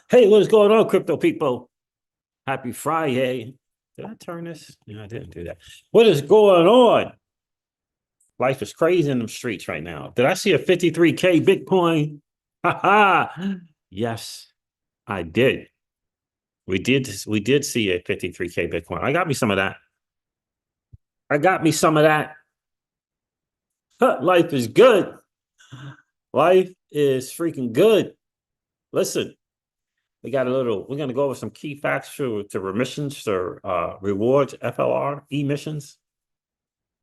Hey, what is going on, crypto people? Happy Friday. Did I turn this? No, I didn't do that. What is going on? Life is crazy in the streets right now. Did I see a 53K Bitcoin? Yes, I did. We did see a 53K Bitcoin. I got me some of that. I got me some of that. Life is good. Life is freaking good. Listen, we're going to go over some key facts to remissions, to rewards, FLR, emissions.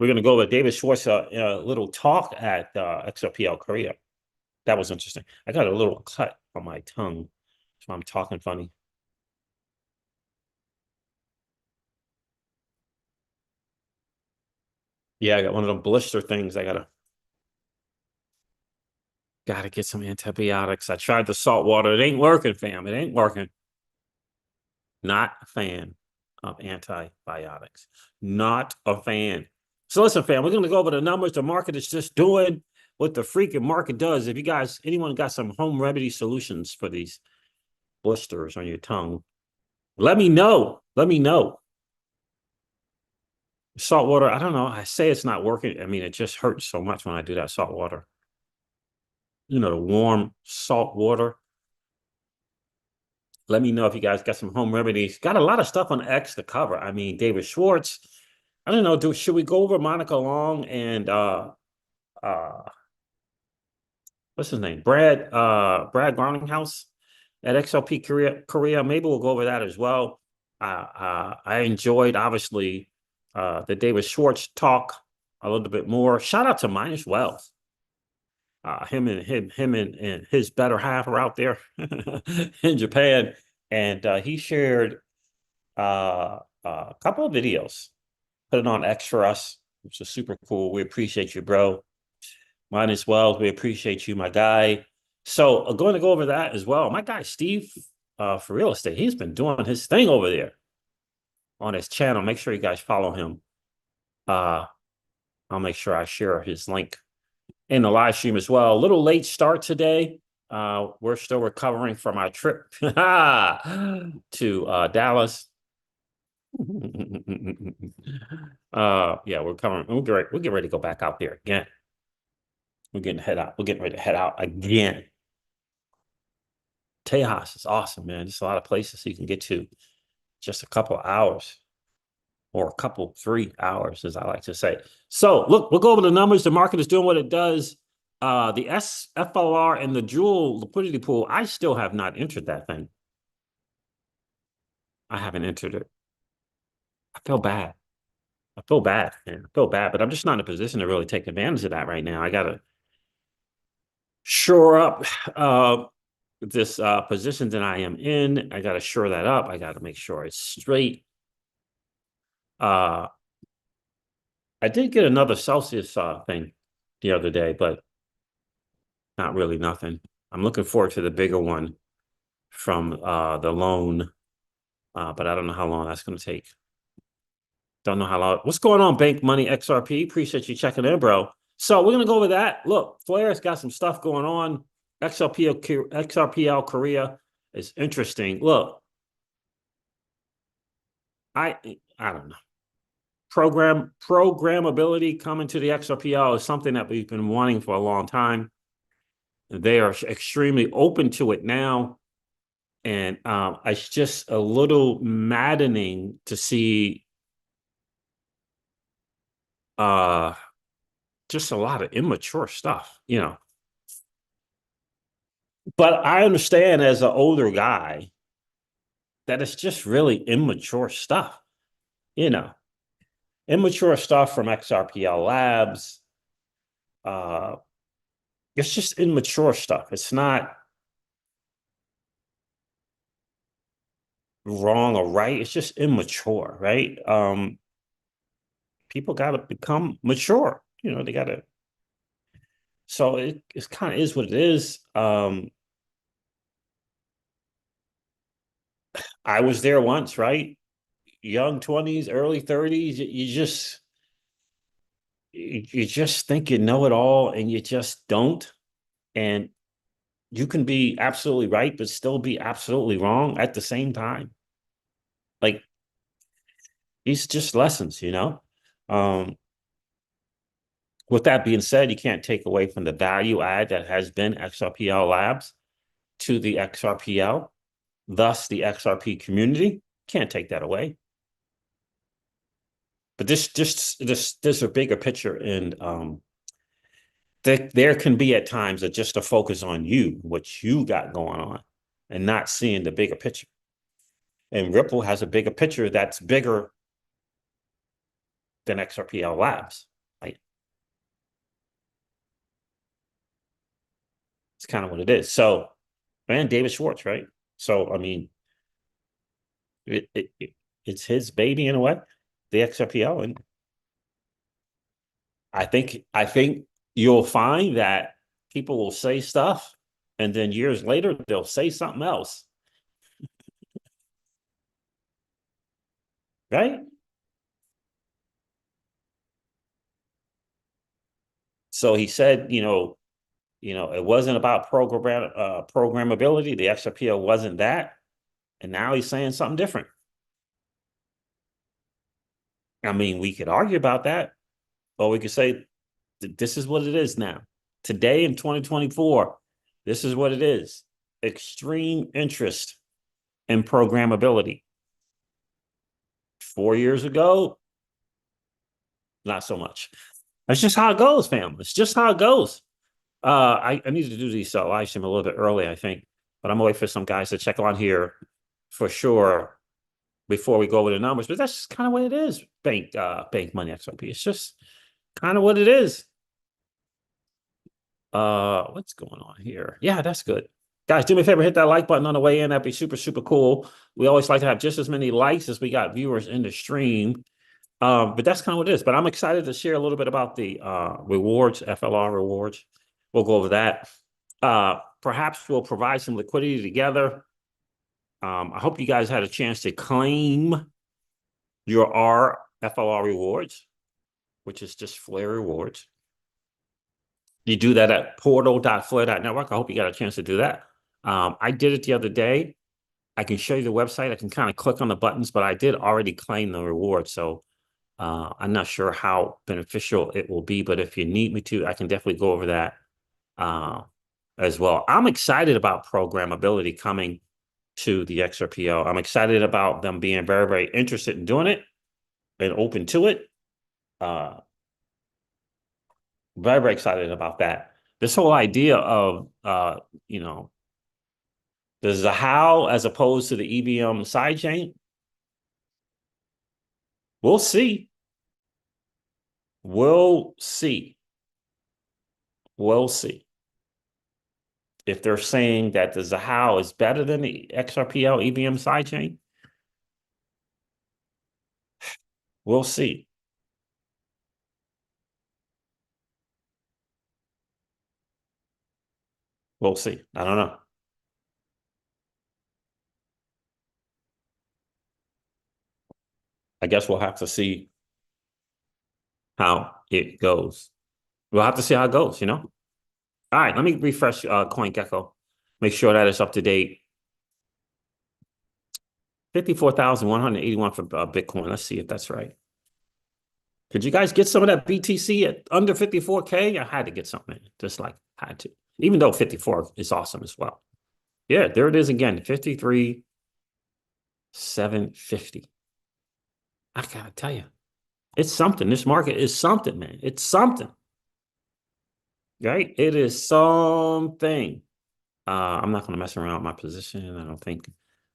We're going to go over David Schwartz, little talk at XRPL Korea. That was interesting. I got a little cut on my tongue, so I'm talking funny. Yeah, I got one of them blister things. I gotta get some antibiotics. I tried the salt water. It ain't working, fam. It ain't working. Not a fan of antibiotics. Not a fan. So listen, fam, we're gonna go over the numbers. The market is just doing what the freaking market does. If you guys, anyone got some home remedy solutions for these blisters on your tongue, let me know. Let me know. Salt water, I don't know. I say it's not working. I mean, it just hurts so much when I do that salt water. You know, the warm salt water. Let me know if you guys got some home remedies. Got a lot of stuff on X to cover. I mean, David Schwartz. I don't know. Should we go over Monica Long and uh what's his name? Brad Garlinghouse at XRP Korea. Maybe we'll go over that as well. I enjoyed obviously the David Schwartz talk a little bit more. Shout out to Minus Wealth. Him and his better half are out there in Japan, and he shared a couple of videos, put it on X for us, which is super cool. We appreciate you, bro. Mine as well. We appreciate you, my guy. So I'm going to go over that as well. My guy Steve, for real estate, he's been doing his thing over there on his channel. Make sure you guys follow him. I'll make sure I share his link in the live stream as well. A little late start today. We're still recovering from our trip to Dallas. Yeah, we're coming. We'll get ready to go back out there again. We're getting ready to head out again. Tejas is awesome, man. There's a lot of places you can get to just a couple hours, or a couple 3 hours, as I like to say. So look, we'll go over the numbers. The market is doing what it does. The SFLR and the dual liquidity pool, I still have not entered that thing. I haven't entered it. I feel bad. I feel bad, man. I feel bad, but I'm just not in a position to really take advantage of that right now. I gotta shore up this position that I am in. I gotta shore that up. I gotta make sure it's straight. I did get another Celsius thing the other day, but not really nothing. I'm looking forward to the bigger one from the loan, but I don't know how long that's going to take. Don't know how long. What's going on, Bank Money XRP? Appreciate you checking in, bro. So we're going to go over that. Look, Flair's got some stuff going on. XRPL Korea is interesting. Look, I don't know. Programmability coming to the XRPL is something that we've been wanting for a long time. They are extremely open to it now. And it's just a little maddening to see just a lot of immature stuff, you know. But I understand as an older guy that it's just really immature stuff, you know. Immature stuff from XRPL Labs. It's just immature stuff. It's not wrong or right. It's just immature, right? People got to become mature. You know, they got to. So it's kind of is what it is. I was there once, right? Young 20s, early 30s. You just think you know it all, and you just don't. And you can be absolutely right, but still be absolutely wrong at the same time. Like, these just lessons, you know? Um, with that being said, you can't take away from the value add that has been XRPL Labs to the XRPL, thus the XRP community. Can't take that away. But there's a bigger picture, and there can be at times just a focus on you, what you got going on, and not seeing the bigger picture. And Ripple has a bigger picture that's bigger than XRPL Labs. Like, it's kind of what it is. So, man, David Schwartz, right? So, I mean, it's his baby in a way, the XRPL, and I think you'll find that people will say stuff, and then years later they'll say something else, right? So he said, it wasn't about programmability. The XRPL wasn't that, and now he's saying something different. I mean, we could argue about that, or we could say this is what it is now. Today in 2024, this is what it is. Extreme interest in programmability. 4 years ago, not so much. That's just how it goes, fam. It's just how it goes. I need to do these live stream a little bit early, I think, but I'm gonna wait for some guys to check on here for sure before we go over the numbers. But that's kind of what it is. Bank money XRP. It's just kind of what it is. What's going on here? Yeah, that's good. Guys, do me a favor, hit that like button on the way in. That'd be super, super cool. We always like to have just as many likes as we got viewers in the stream. But that's kind of what it is. But I'm excited to share a little bit about the rewards, FLR rewards. We'll go over that. Perhaps we'll provide some liquidity together. I hope you guys had a chance to claim your rFLR rewards, which is just Flare rewards. You do that at portal.flare.network. I hope you got a chance to do that. I did it the other day. I can show you the website. I can kind of click on the buttons, but I did already claim the reward. So I'm not sure how beneficial it will be, but if you need me to, I can definitely go over that as well. I'm excited about programmability coming to the XRPL. I'm excited about them being very, very interested in doing it and open to it. Very, very excited about that. This whole idea of, there's a how as opposed to the EPM side chain. We'll see. We'll see. We'll see. If they're saying that the Zahao is better than the XRPL EPM side chain, we'll see. We'll see. I don't know. I guess we'll have to see how it goes. We'll have to see how it goes, All right, let me refresh CoinGecko. Make sure that it's up to date. 54,181 for Bitcoin. Let's see if that's right. Could you guys get some of that BTC at under 54K? I had to get something, just like had to. Even though 54 is awesome as well. Yeah, there it is again, 53,750. I gotta tell you, it's something. This market is something, man. It's something. Right? It is something. I'm not gonna mess around with my position. I don't think.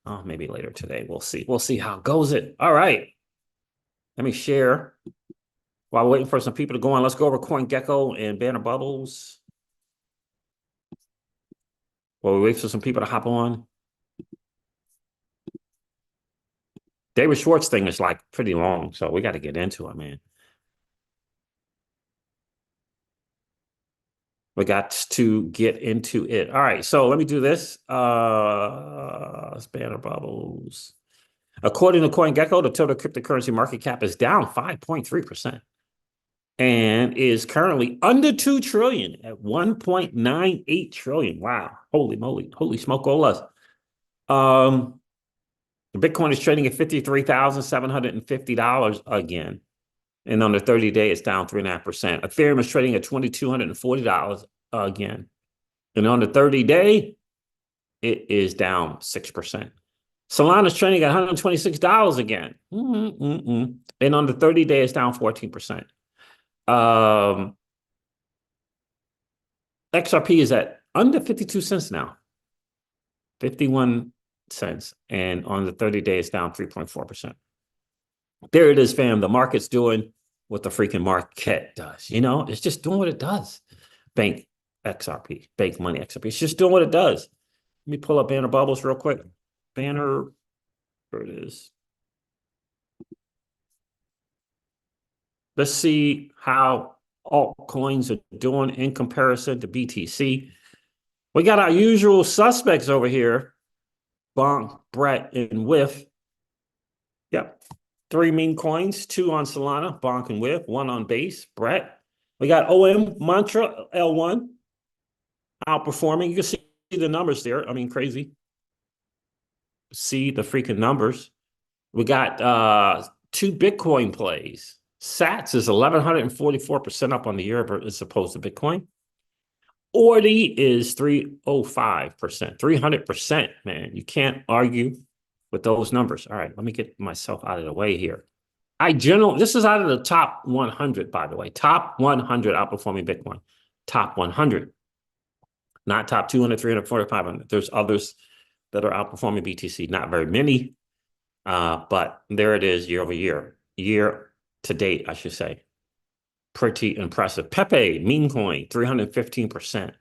Oh, maybe later today. We'll see. We'll see how it goes. All right. Let me share. While we're waiting for some people to go on, let's go over CoinGecko and Banner Bubbles. While we wait for some people to hop on. David Schwartz thing is like pretty long, so we got to get into it, man. We got to get into it. All right, so let me do this. Banner Bubbles. According to CoinGecko, the total cryptocurrency market cap is down 5.3%. and is currently under 2 trillion at 1.98 trillion. Wow. Holy moly. Holy smoke-olas. Bitcoin is trading at $53,750 again. And on the 30-day, it's down 3.5%. Ethereum is trading at $2,240 again. And on the 30-day, it is down 6%. Solana is trading at $126 again. And on the 30-day, it's down 14%. XRP is at under 52 cents now. 51 cents. And on the 30-day, it's down 3.4%. There it is, fam. The market's doing what the freaking market does. You know, it's just doing what it does. Bank XRP, bank money XRP. It's just doing what it does. Let me pull up Banner Bubbles real quick. Banner, where it is. Let's see how altcoins are doing in comparison to BTC. We got our usual suspects over here. Bonk, Brett, and Whiff. Yep. 3 meme coins, 2 on Solana, Bonk and Whiff, 1 on Base, Brett. We got OM, Mantra, L1, outperforming. You can see the numbers there. I mean, crazy. See the freaking numbers. We got 2 Bitcoin plays. Sats is 1,144% up on the year as opposed to Bitcoin. Ordi is 305%, 300%, man. You can't argue with those numbers. All right, let me get myself out of the way here. This is out of the top 100, by the way. Top 100 outperforming Bitcoin. Top 100. Not top 200, 300, 400, 500. There's others that are outperforming BTC. Not very many, but there it is year over year. Year to date, I should say. Pretty impressive. Pepe, meme coin, 315%.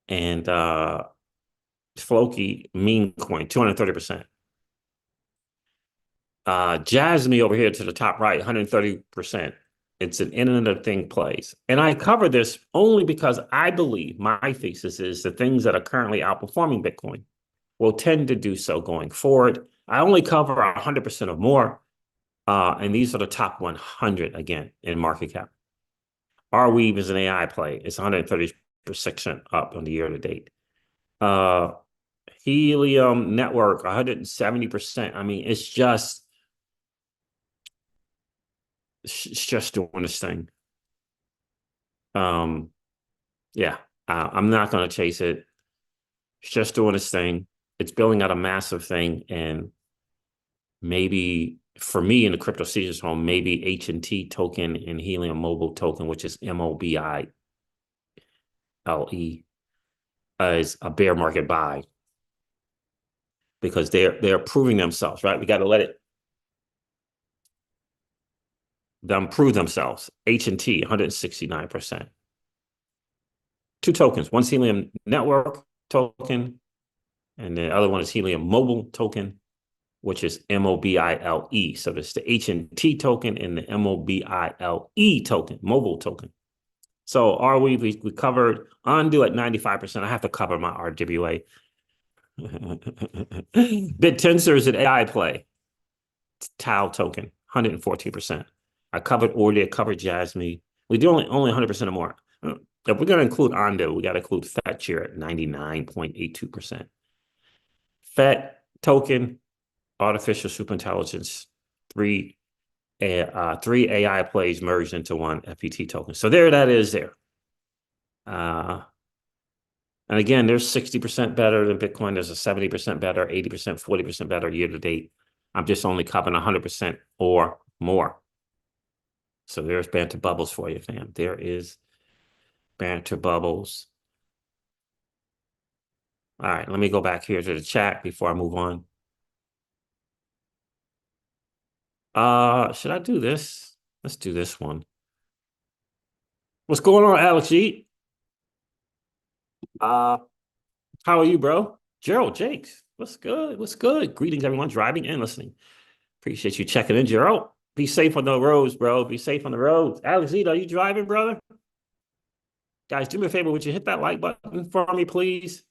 And Floki, meme coin, 230%. Jasmine over here to the top right, 130%. It's an Internet of Things plays. And I cover this only because I believe my thesis is the things that are currently outperforming Bitcoin will tend to do so going forward. I only cover 100% or more. And these are the top 100 again in market cap. Arweave is an AI play. It's 130% up on the year to date. Helium Network, 170%. I mean, it's just doing this thing. Yeah, I'm not going to chase it. It's just doing this thing. It's building out a massive thing, and maybe for me in the crypto seasons home, maybe H&T token and Helium Mobile token, which is MOBILE, is a bear market buy because they're proving themselves, right? We got to let them prove themselves. H&T, 169%. 2 tokens. One's Helium Network token, and the other one is Helium Mobile token, which is MOBILE. So there's the H&T token and the MOBILE token, mobile token. So we covered Undo at 95%. I have to cover my RWA. BitTensor is an AI play. Tau token, 114%. I covered Ordi, I covered Jasmine. We do only 100% or more. If we're going to include Ondo, we got to include Fetch here at 99.82%. FET token, artificial superintelligence, 3 AI plays merged into 1 FPT token. So there that is there. And again, there's 60% better than Bitcoin. There's a 70% better, 80%, 40% better year to date. I'm just only covering 100% or more. So there's Banter Bubbles for you, fam. There is Banter Bubbles. All right, let me go back here to the chat before I move on. Should I do this? Let's do this one. What's going on, Alex G? How are you, bro? Gerald Jakes, what's good? What's good? Greetings, everyone driving and listening. Appreciate you checking in, Gerald. Be safe on the roads, bro. Be safe on the roads. Alex G, are you driving, brother? Guys, do me a favor. Would you hit that like button for me, please?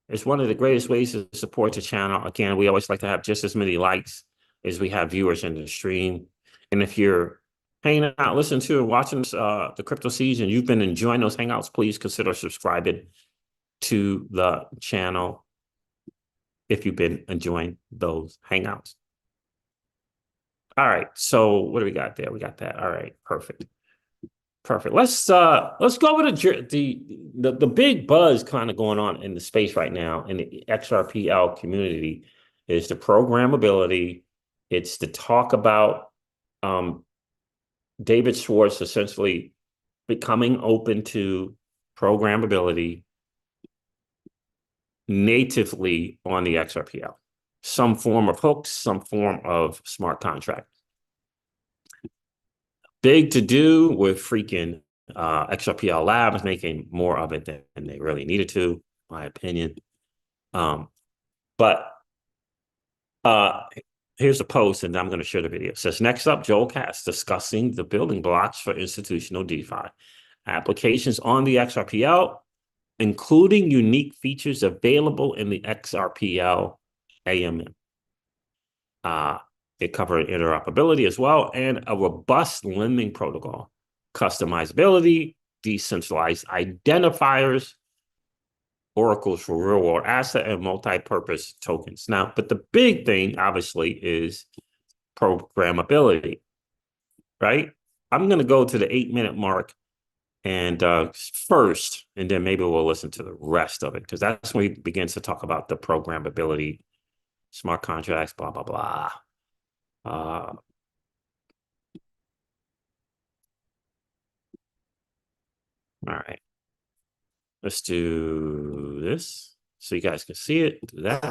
It's one of the greatest ways to support the channel. Again, we always like to have just as many likes as we have viewers in the stream. And if you're hanging out, listening to and watching the Crypto Season. You've been enjoying those hangouts. Please consider subscribing to the channel if you've been enjoying those hangouts. All right, so what do we got there? We got that. All right, perfect. Let's go over the big buzz kind of going on in the space right now in the XRPL community is the programmability. It's the talk about David Schwartz essentially becoming open to programmability natively on the XRPL. Some form of hooks, some form of smart contract. Big to do with freaking XRPL Labs making more of it than they really needed to, my opinion. But here's a post, and I'm going to share the video. It says, next up, Joel Katz discussing the building blocks for institutional DeFi. Applications on the XRPL, including unique features available in the XRPL AMM. It covered interoperability as well, and a robust lending protocol, customizability, decentralized identifiers, oracles for real-world asset, and multi-purpose tokens. Now, but the big thing, obviously, is programmability, right? I'm going to go to the 8-minute mark and first, and then maybe we'll listen to the rest of it, because that's when he begins to talk about the programmability, smart contracts, blah, blah, blah. All right. Let's do this so you guys can see it. Do that.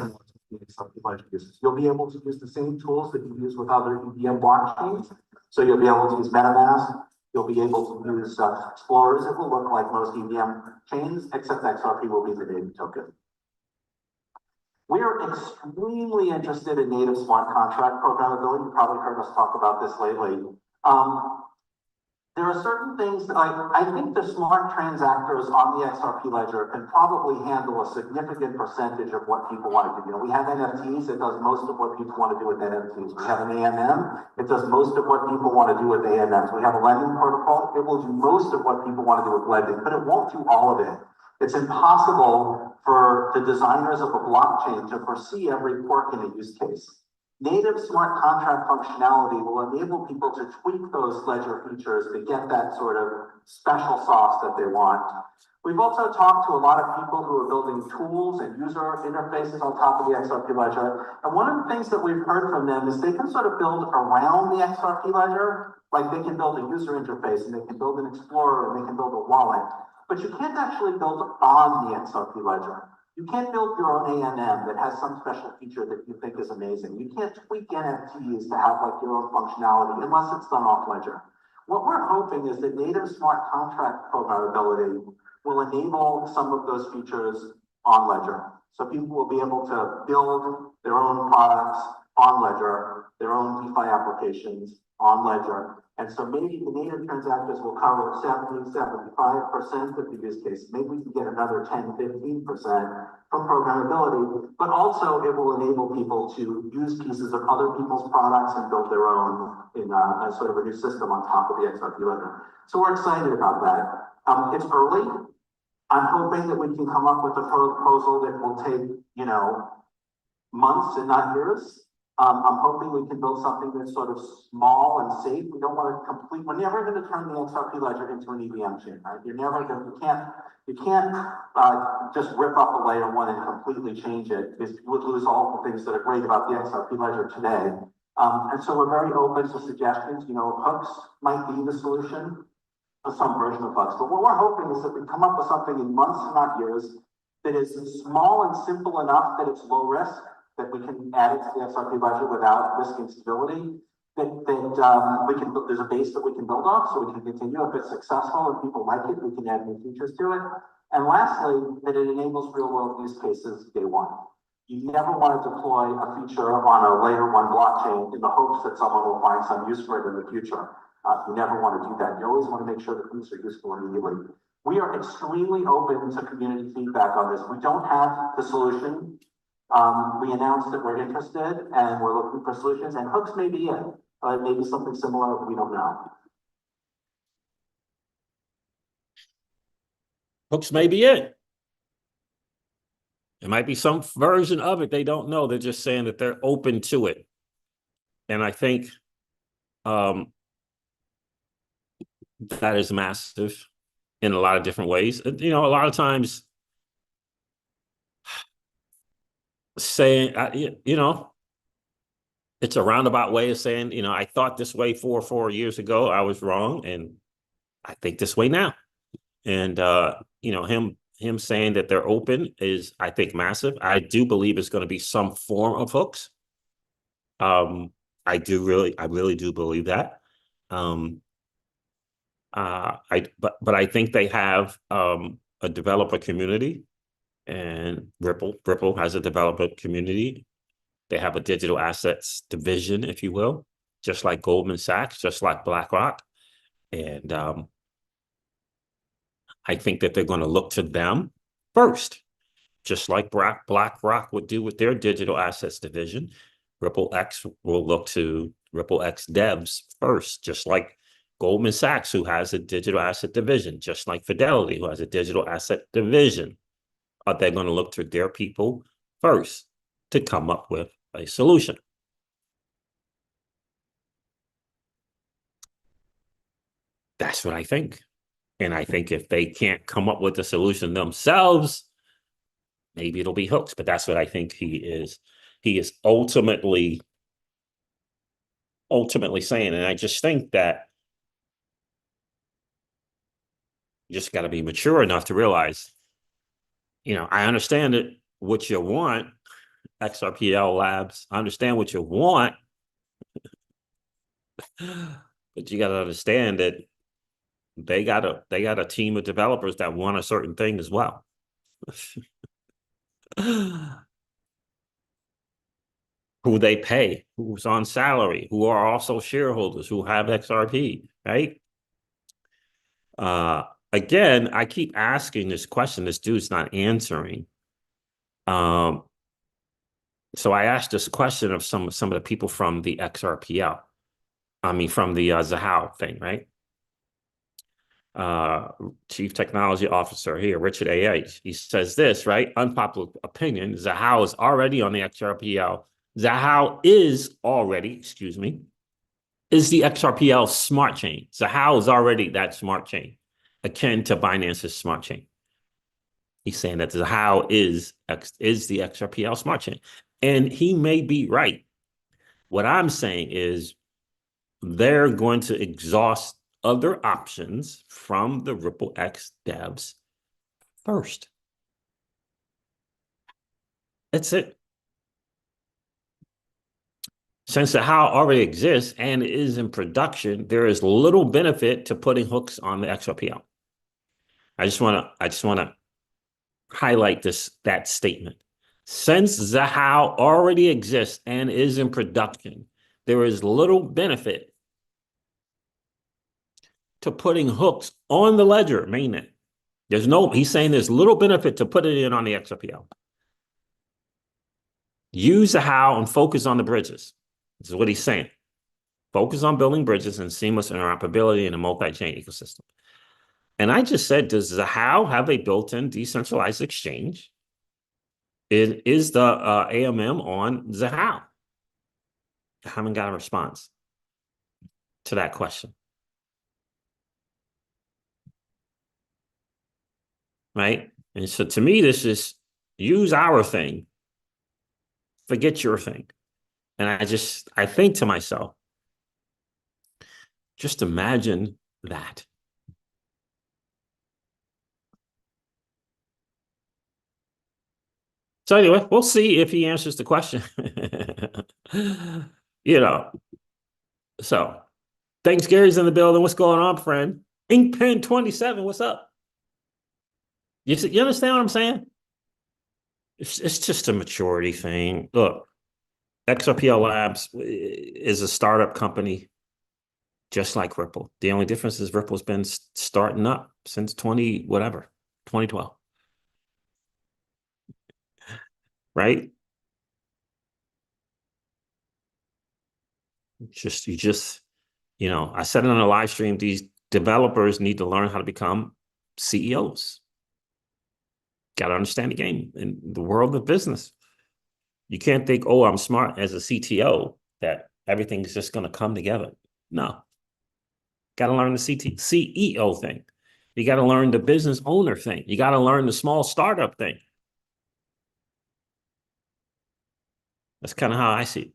You'll be able to use the same tools that you use with other EPM blockchains. So you'll be able to use MetaMask. You'll be able to use explorers. It will look like most EPM chains, except XRP will be the native token. We are extremely interested in native smart contract programmability. You probably heard us talk about this lately. There are certain things that I think the smart transactors on the XRP ledger can probably handle a significant percentage of what people want to do. You know, we have NFTs, it does most of what people want to do with NFTs. We have an AMM, it does most of what people want to do with AMMs. We have a lending protocol, it will do most of what people want to do with lending, but it won't do all of it. It's impossible for the designers of a blockchain to foresee every quirk in a use case. Native smart contract functionality will enable people to tweak those ledger features to get that sort of special sauce that they want. We've also talked to a lot of people who are building tools and user interfaces on top of the XRP ledger. And one of the things that we've heard from them is they can sort of build around the XRP ledger, like they can build a user interface and they can build an explorer and they can build a wallet. But you can't actually build on the XRP ledger. You can't build your own AMM that has some special feature that you think is amazing. You can't tweak NFTs to have like your own functionality unless it's done off ledger. What we're hoping is that native smart contract programmability will enable some of those features on ledger. So people will be able to build their own products on ledger, their own DeFi applications on ledger. And so maybe the native transactors will cover 70, 75% of the use case. Maybe we can get another 10, 15% from programmability, but also it will enable people to use pieces of other people's products and build their own in a sort of a new system on top of the XRP ledger. So we're excited about that. It's early. I'm hoping that we can come up with a proposal that will take, you know, months and not years. I'm hoping we can build something that's sort of small and safe. We don't want to we're never going to turn the XRP ledger into an EVM chain, right? You can't just rip up a layer one and completely change it, because you would lose all the things that are great about the XRP ledger today. And so we're very open to suggestions. You know, hooks might be the solution, or some version of hooks. But what we're hoping is that we come up with something in months and not years that is small and simple enough that it's low risk, that we can add it to the XRP ledger without risking stability, there's a base that we can build off so we can continue. If it's successful and people like it, we can add new features to it. And lastly, that it enables real world use cases day one. You never want to deploy a feature on a layer one blockchain in the hopes that someone will find some use for it in the future. You never want to do that. You always want to make sure that things are useful immediately. We are extremely open to community feedback on this. We don't have the solution. We announced that we're interested and we're looking for solutions, and hooks may be it. Maybe something similar, we don't know. Hooks may be it. It might be some version of it they don't know. They're just saying that they're open to it. And I think that is massive in a lot of different ways. You know, a lot of times saying, you know, it's a roundabout way of saying, you know, I thought this way 4 years ago. I was wrong. And I think this way now. And, you know, him saying that they're open is, I think, massive. I do believe it's going to be some form of hooks. I really do believe that. But I think they have a developer community, and Ripple has a developer community. They have a digital assets division, if you will, just like Goldman Sachs, just like BlackRock. And I think that they're going to look to them first, just like BlackRock would do with their digital assets division. RippleX will look to RippleX devs first, just like Goldman Sachs, who has a digital asset division, just like Fidelity, who has a digital asset division. Are they going to look to their people first to come up with a solution? That's what I think. And I think if they can't come up with a solution themselves, maybe it'll be hooks. But that's what I think he is. He is ultimately saying. And I just think that you just got to be mature enough to realize, you know, I understand it, what you want, XRPL Labs. I understand what you want, but you got to understand that they got a team of developers that want a certain thing as well. Who they pay, who's on salary, who are also shareholders, who have XRP, right? Again, I keep asking this question. This dude's not answering. So I asked this question of some of the people from the XRPL. I mean, from the Zahao thing, right? Chief Technology Officer here, Richard A.H. He says this, right? Unpopular opinion, Zahao is already on the XRPL. Zahao is already, is the XRPL smart chain. Zahao is already that smart chain, akin to Binance's smart chain. He's saying that Zahao is the XRPL smart chain. And he may be right. What I'm saying is they're going to exhaust other options from the RippleX devs first. That's it. Since Zahao already exists and is in production, there is little benefit to putting hooks on the XRPL. I just want to highlight that statement. Since Zahao already exists and is in production, there is little benefit to putting hooks on the ledger mainnet. He's saying there's little benefit to put it in on the XRPL. Use Zahao and focus on the bridges. This is what he's saying. Focus on building bridges and seamless interoperability in a multi-chain ecosystem. And I just said, does Zahao have a built-in decentralized exchange? Is the AMM on Zahao? I haven't got a response to that question. Right? And so to me, this is use our thing, forget your thing. And I think to myself, just imagine that. So anyway, we'll see if he answers the question. You know, so thanks, Gary's in the building. What's going on, friend? Inkpen 27, what's up? You understand what I'm saying? It's just a maturity thing. Look, XRPL Labs is a startup company just like Ripple. The only difference is Ripple's been starting up since 2012. Right? You know, I said it on a live stream, these developers need to learn how to become CEOs. Got to understand the game in the world of business. You can't think, oh, I'm smart as a CTO, that everything's just going to come together. No. Got to learn the CEO thing. You got to learn the business owner thing. You got to learn the small startup thing. That's kind of how I see it.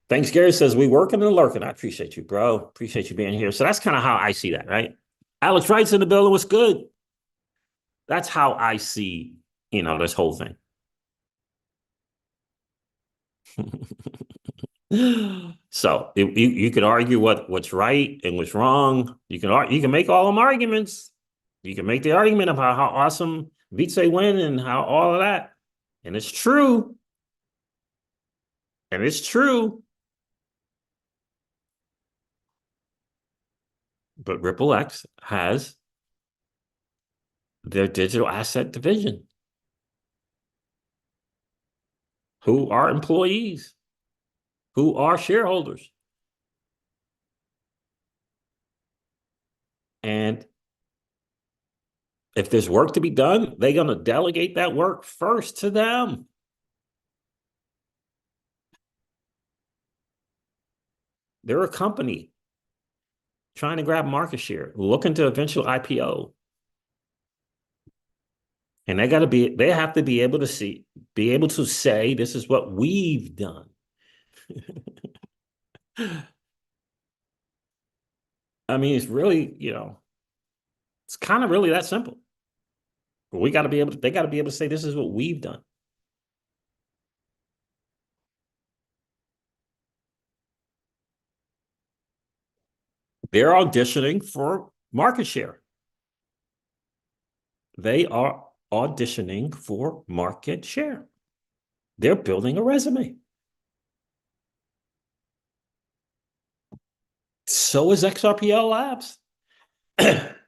Thanks, Gary says, we working and lurking. I appreciate you, bro. Appreciate you being here. So that's kind of how I see that, right? Alex Wright's in the building. What's good? That's how I see, this whole thing. So you could argue what's right and what's wrong. You can make all them arguments. You can make the argument about how awesome Vitse win and how all of that. And it's true. And it's true. But Ripple X has their digital asset division, who are employees, who are shareholders. And if there's work to be done, they're going to delegate that work first to them. They're a company trying to grab market share, looking to eventual IPO. And they have to be able to say, this is what we've done. I mean, it's really, it's kind of really that simple. But they got to be able to say, this is what we've done. They're auditioning for market share. They are auditioning for market share. They're building a resume. So is XRPL Labs.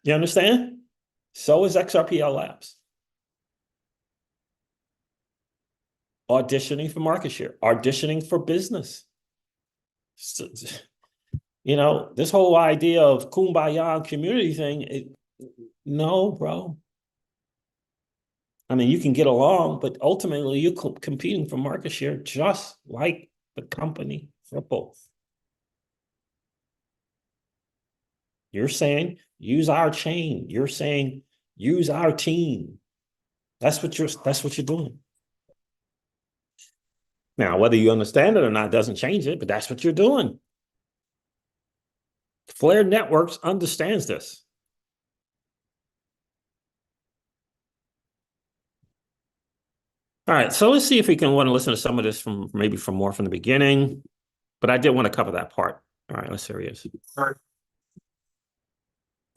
You understand? So is XRPL Labs. Auditioning for market share, auditioning for business. So, this whole idea of kumbaya community thing, no, bro. I mean, you can get along, but ultimately you're competing for market share just like the company Ripple. You're saying, use our chain. You're saying, use our team. That's what you're doing. Now, whether you understand it or not doesn't change it, but that's what you're doing. Flare Networks understands this. All right, so let's see if we can want to listen to some of this from more from the beginning, but I did want to cover that part. All right, let's see where he is.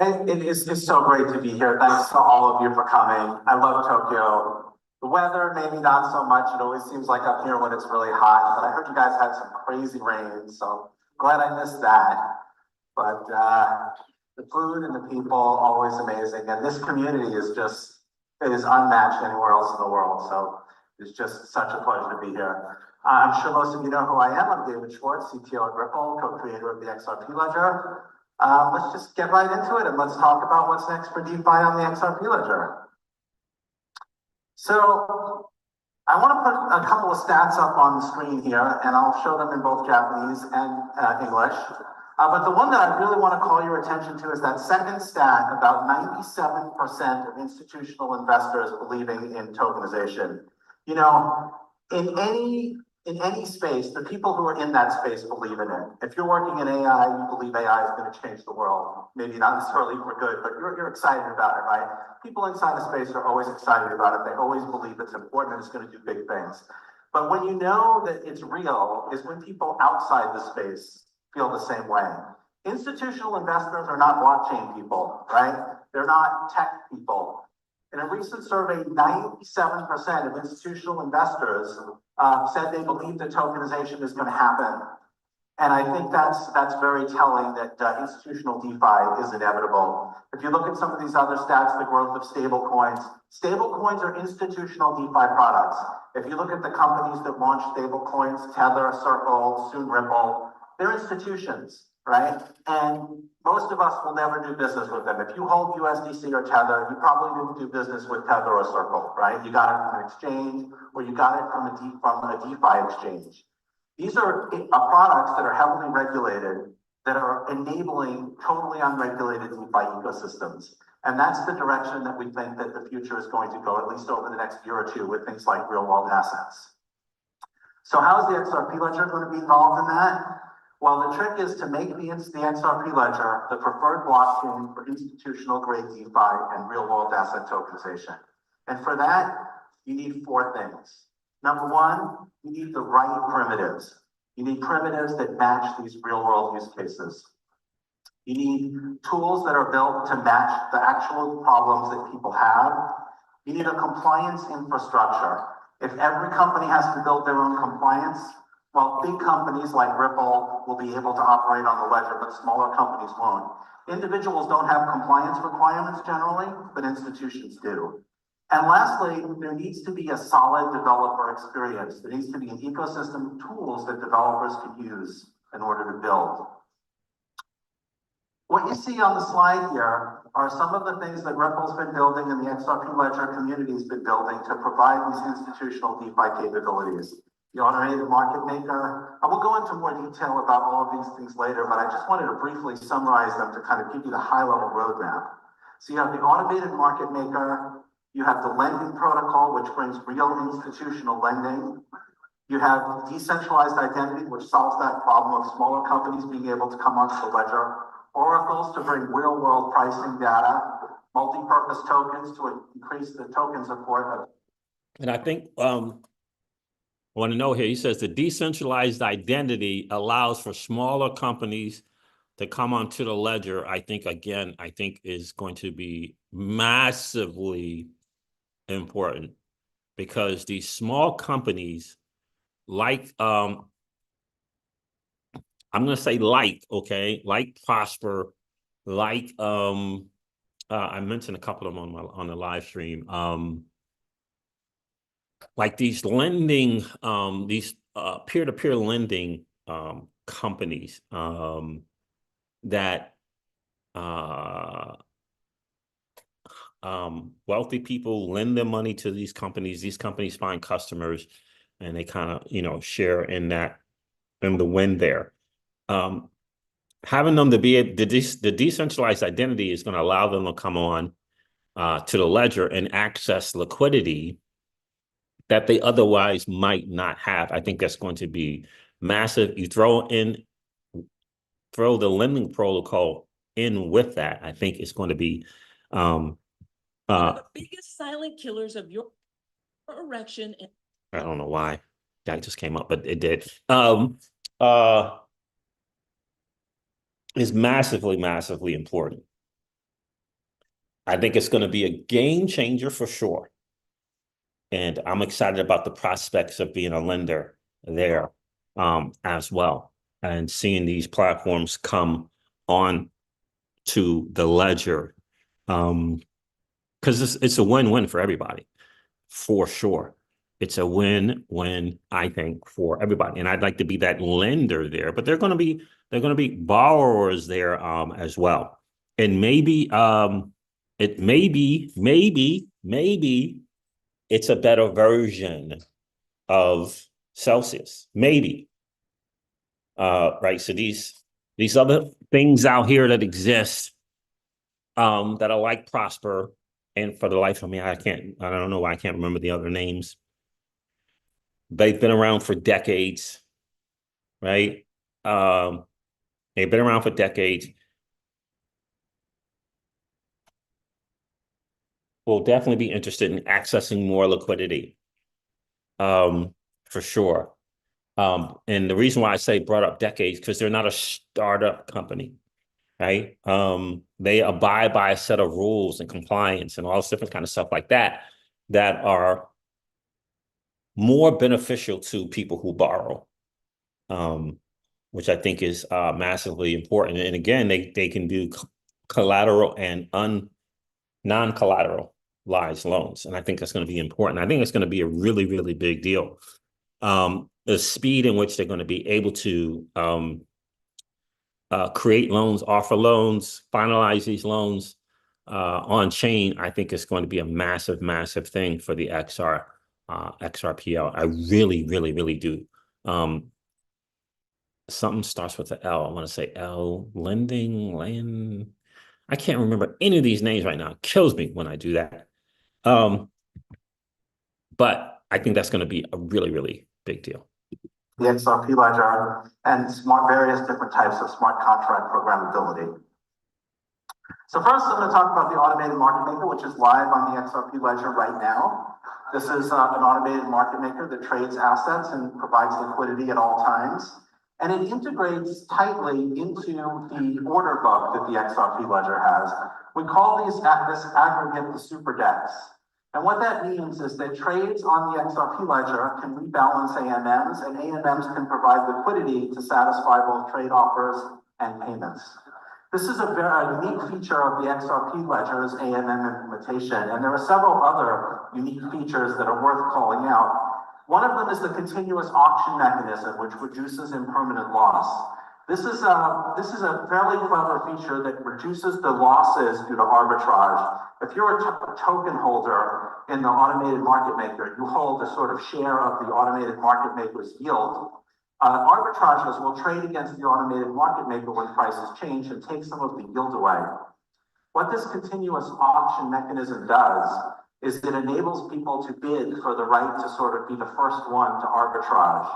And it's so great to be here. Thanks to all of you for coming. I love Tokyo. The weather, maybe not so much. It always seems like up here when it's really hot, but I heard you guys had some crazy rain, so glad I missed that. But the food and the people, always amazing. And this community is unmatched anywhere else in the world. So it's just such a pleasure to be here. I'm sure most of you know who I am. I'm David Schwartz, CTO at Ripple, co-creator of the XRP Ledger. Let's just get right into it and let's talk about what's next for DeFi on the XRP Ledger. So I want to put a couple of stats up on the screen here, and I'll show them in both Japanese and English. But the one that I really want to call your attention to is that second stat about 97% of institutional investors believing in tokenization. In any space, the people who are in that space believe in it. If you're working in AI, you believe AI is going to change the world. Maybe not necessarily for good, but you're excited about it, right? People inside the space are always excited about it. They always believe it's important and it's going to do big things. But when you know that it's real is when people outside the space feel the same way. Institutional investors are not blockchain people, right? They're not tech people. In a recent survey, 97% of institutional investors said they believe that tokenization is going to happen. And I think that's very telling that institutional DeFi is inevitable. If you look at some of these other stats, the growth of stablecoins are institutional DeFi products. If you look at the companies that launch stablecoins, Tether, Circle, soon Ripple, they're institutions, right? And most of us will never do business with them. If you hold USDC or Tether, you probably didn't do business with Tether or Circle, right? You got it from an exchange, or you got it from a DeFi exchange. These are products that are heavily regulated, that are enabling totally unregulated DeFi ecosystems. And that's the direction that we think that the future is going to go, at least over the next year or two, with things like real world assets. So how is the XRP ledger going to be involved in that? Well, the trick is to make the XRP ledger the preferred blockchain for institutional grade DeFi and real world asset tokenization. And for that, you need four things. Number one, you need the right primitives. You need primitives that match these real world use cases. You need tools that are built to match the actual problems that people have. You need a compliance infrastructure. If every company has to build their own compliance, well, big companies like Ripple will be able to operate on the ledger, but smaller companies won't. Individuals don't have compliance requirements generally, but institutions do. And lastly, there needs to be a solid developer experience. There needs to be an ecosystem of tools that developers can use in order to build. What you see on the slide here are some of the things that Ripple's been building and the XRP Ledger community has been building to provide these institutional DeFi capabilities. The automated market maker. I will go into more detail about all of these things later, but I just wanted to briefly summarize them to kind of give you the high-level roadmap. So you have the automated market maker, you have the lending protocol, which brings real institutional lending. You have decentralized identity, which solves that problem of smaller companies being able to come onto the ledger. Oracles to bring real-world pricing data. MultiPurpose tokens to increase the token support. And I think I want to know here, he says the decentralized identity allows for smaller companies to come onto the ledger. I think, again, is going to be massively important, because these small companies like, I'm going to say like Prosper, like, I mentioned a couple of them on the live stream, like these lending, these peer-to-peer lending companies that wealthy people lend their money to these companies find customers, and they kind of, share in the win there. Having them to be the decentralized identity is going to allow them to come on to the ledger and access liquidity that they otherwise might not have. I think that's going to be massive. You throw the lending protocol in with that. I think it's going to be one of the biggest silent killers of your erection. I don't know why that just came up, but it did. Is massively, massively important. I think it's going to be a game changer for sure. And I'm excited about the prospects of being a lender there as well, and seeing these platforms come on to the ledger, because it's a win-win for everybody, for sure. It's a win-win, I think, for everybody. And I'd like to be that lender there, but they're going to be borrowers there as well. And maybe maybe it's a better version of Celsius, maybe. Right. So these other things out here that exist that are like Prosper, and for the life of me, I don't know why I can't remember the other names. They've been around for decades, right? They've been around for decades. We'll definitely be interested in accessing more liquidity, for sure. And the reason why I say brought up decades, because they're not a startup company, right? They abide by a set of rules and compliance and all this different kind of stuff like that are more beneficial to people who borrow, which I think is massively important. And again, they can do collateral and non-collateralized loans. And I think that's going to be important. I think it's going to be a really, really big deal. The speed in which they're going to be able to create loans, offer loans, finalize these loans on chain, I think it's going to be a massive, massive thing for the XRPL. I really, really, really do. Something starts with the L. I want to say L, lending, land. I can't remember any of these names right now. It kills me when I do that. But I think that's going to be a really, really big deal. The XRP ledger and various different types of smart contract programmability. So first, I'm going to talk about the automated market maker, which is live on the XRP ledger right now. This is an automated market maker that trades assets and provides liquidity at all times. And it integrates tightly into the order book that the XRP ledger has. We call this aggregate the super DEX. And what that means is that trades on the XRP ledger can rebalance AMMs, and AMMs can provide liquidity to satisfy both trade offers and payments. This is a very unique feature of the XRP ledger's AMM implementation, and there are several other unique features that are worth calling out. One of them is the continuous auction mechanism, which reduces impermanent loss. This is a fairly clever feature that reduces the losses due to arbitrage. If you're a token holder in the automated market maker, you hold a sort of share of the automated market maker's yield. Arbitrageurs will trade against the automated market maker when prices change and take some of the yield away. What this continuous auction mechanism does is it enables people to bid for the right to sort of be the first one to arbitrage.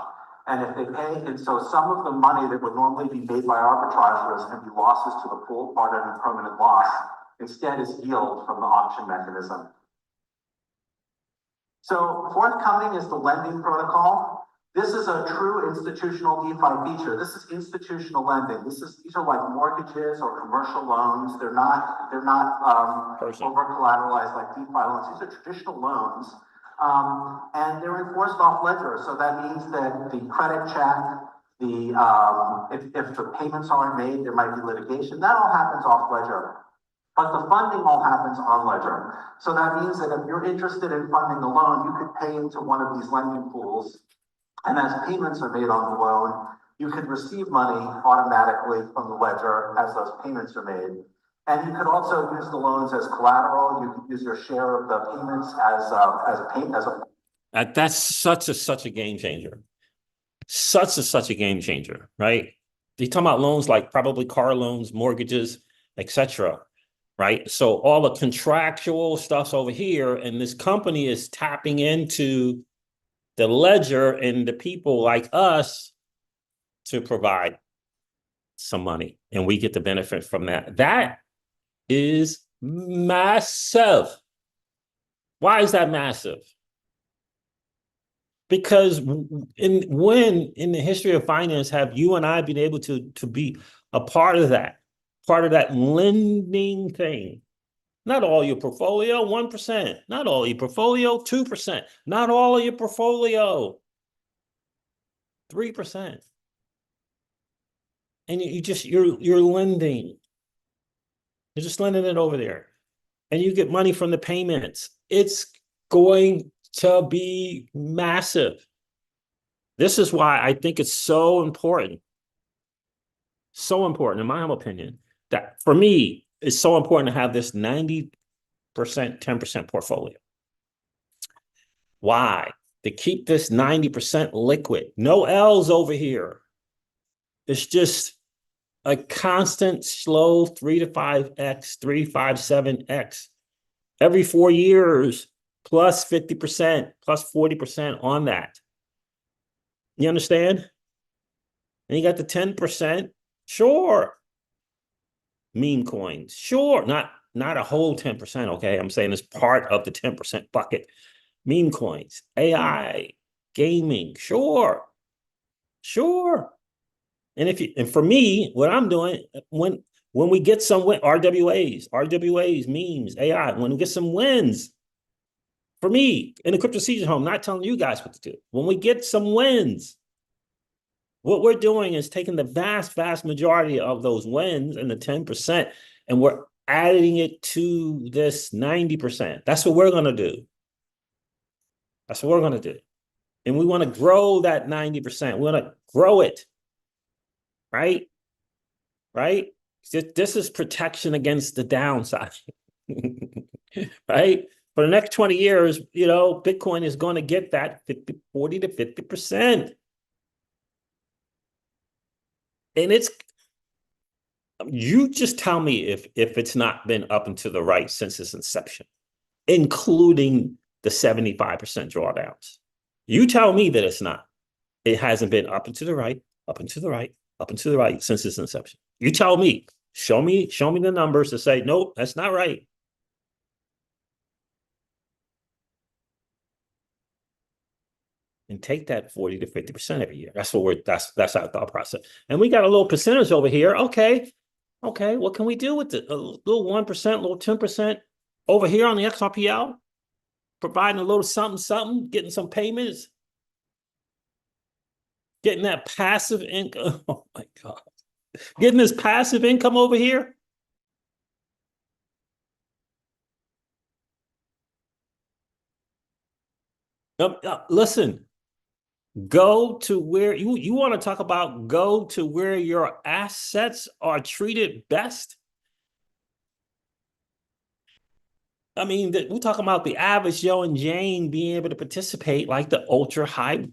And if they pay, and so some of the money that would normally be made by arbitrageurs and be losses to the pool, part of impermanent loss, instead is yield from the auction mechanism. So forthcoming is the lending protocol. This is a true institutional DeFi feature. This is institutional lending. These are like mortgages or commercial loans. They're not over collateralized like DeFi loans. These are traditional loans. And they're enforced off ledger. So that means that the credit check, if the payments aren't made, there might be litigation. That all happens off ledger. But the funding all happens on ledger. So that means that if you're interested in funding a loan, you could pay into one of these lending pools. And as payments are made on the loan, you could receive money automatically from the ledger as those payments are made. And you could also use the loans as collateral. You could use your share of the payments That's such a game changer. Such a game changer, right? You're talking about loans like probably car loans, mortgages, etc. Right? So all the contractual stuff's over here, and this company is tapping into the ledger and the people like us to provide some money, and we get the benefit from that. That is massive. Why is that massive? Because when in the history of finance have you and I been able to be a part of that lending thing? Not all your portfolio, 1%. Not all your portfolio, 2%. Not all of your portfolio, 3%. And you're lending. You're just lending it over there. And you get money from the payments. It's going to be massive. This is why I think it's so important. So important, in my humble opinion, that for me, it's so important to have this 90%, 10% portfolio. Why? To keep this 90% liquid. No L's over here. It's just a constant slow 3 to 5x, 3, 5, 7x every 4 years, plus 50%, plus 40% on that. You understand? And you got the 10%, sure. Meme coins, sure. Not a whole 10%, okay? I'm saying it's part of the 10% bucket. Meme coins, AI, gaming, sure. Sure. And for me, what I'm doing, when we get some RWAs, memes, AI, when we get some wins, for me, in the crypto season home, not telling you guys what to do. When we get some wins, what we're doing is taking the vast, vast majority of those wins and the 10%, and we're adding it to this 90%. That's what we're going to do. That's what we're going to do. And we want to grow that 90%. We want to grow it. Right? right? This is protection against the downside, right? For the next 20 years, you know, Bitcoin is going to get that 40 to 50%. And it's, you just tell me if it's not been up and to the right since its inception, including the 75% drawdowns. You tell me that it's not. It hasn't been up and to the right, up and to the right, up and to the right since its inception. You tell me, show me the numbers to say, nope, that's not right. And take that 40 to 50% every year. That's what that's our thought process. And we got a little percentage over here. Okay, what can we do with it? A little 1%, a little 10% over here on the XRPL, providing a little something, getting some payments, getting that passive income. Oh my God. Getting this passive income over here. Listen, go to where you want to talk about, go to where your assets are treated best. I mean, we're talking about the average Joe and Jane being able to participate, like the ultra high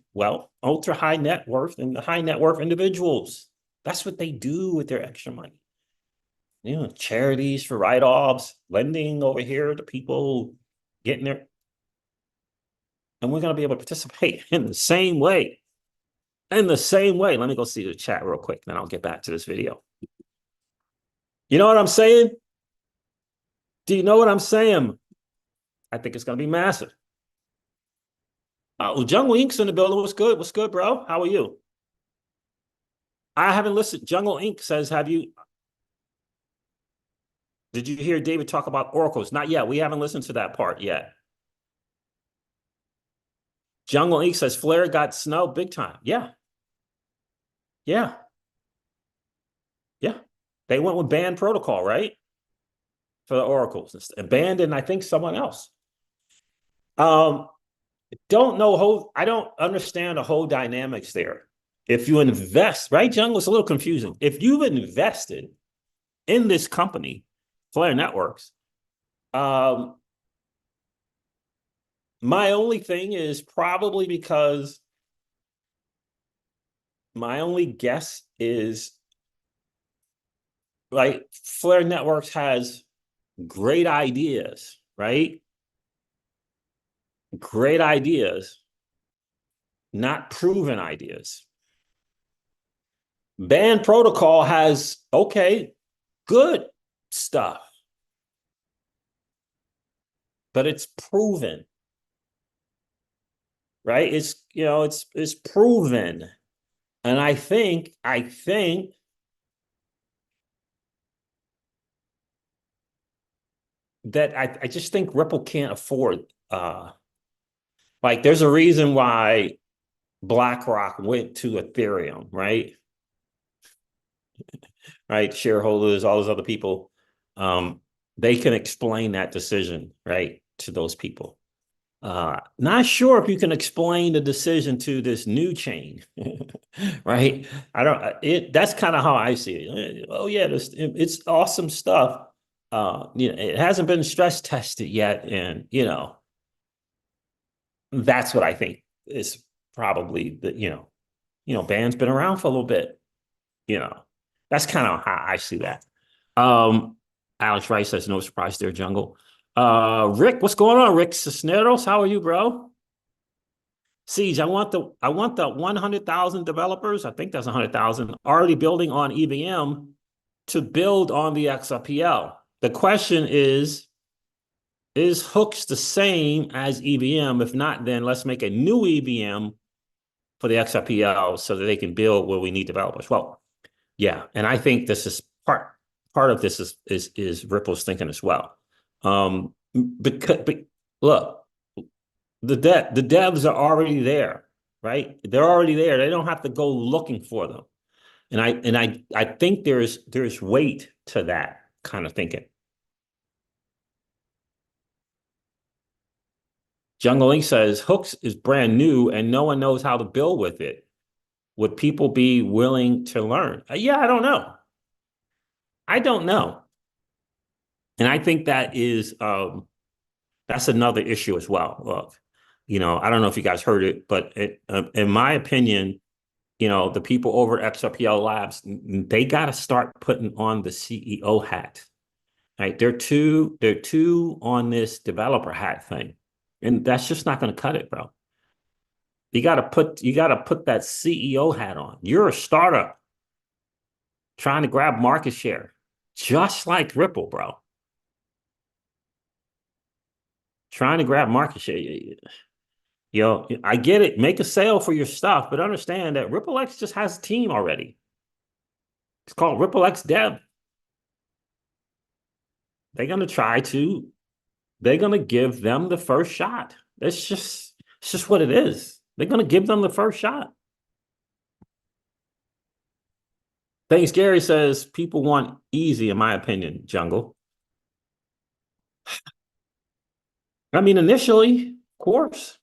net worth and the high net worth individuals. That's what they do with their extra money. You know, charities for write-offs, lending over here to people getting their, and we're going to be able to participate in the same way. In the same way. Let me go see the chat real quick, then I'll get back to this video. You know what I'm saying? Do you know what I'm saying? I think it's going to be massive. Oh, Jungle Ink's in the building. What's good? What's good, bro? How are you? I haven't listened. Jungle Ink says, did you hear David talk about oracles? Not yet. We haven't listened to that part yet. Jungle Ink says, Flare got snubbed big time. Yeah. Yeah. Yeah. They went with banned protocol, right? For the oracles. And banned, and I think someone else. I don't understand the whole dynamics there. If you invest, right, Jungle, it's a little confusing. If you've invested in this company, Flare Networks, my only thing is probably because my only guess is, like, Flare Networks has great ideas, right? Great ideas, not proven ideas. Banned protocol has, okay, good stuff, but it's proven, right? It's, you know, it's proven. And I think that I just think Ripple can't afford, like, there's a reason why BlackRock went to Ethereum, right? Right, shareholders, all those other people, they can explain that decision, right, to those people. Not sure if you can explain the decision to this new chain, right? That's kind of how I see it. Oh yeah, it's awesome stuff. You know, it hasn't been stress tested yet, and you know, that's what I think is probably the, band's been around for a little bit, you know. That's kind of how I see that. Alex Rice says, no surprise there, Jungle. Rick, what's going on, Rick Cisneros? How are you, bro? Siege, I want the 100,000 developers, I think that's 100,000, already building on EVM to build on the XRPL. The question is hooks the same as EVM? If not, then let's make a new EVM for the XRPL so that they can build where we need developers. Well, yeah, and I think this is part of this is Ripple's thinking as well. But look, the devs are already there, right? They're already there. They don't have to go looking for them. And I think there's weight to that kind of thinking. Jungle Link says hooks is brand new and no one knows how to build with it. Would people be willing to learn? Yeah, I don't know. I don't know. And I think that is that's another issue as well. Look, I don't know if you guys heard it, but in my opinion, the people over at XRPL Labs, they got to start putting on the CEO hat. Right? They're too on this developer hat thing. And that's just not going to cut it, bro. You got to put that CEO hat on. You're a startup trying to grab market share, just like Ripple, bro. Trying to grab market share. I get it. Make a sale for your stuff, but understand that RippleX just has a team already. It's called RippleX Dev. They're going to give them the first shot. It's just what it is. They're going to give them the first shot. Thanks, Gary says people want easy, in my opinion, Jungle. I mean, initially, of course.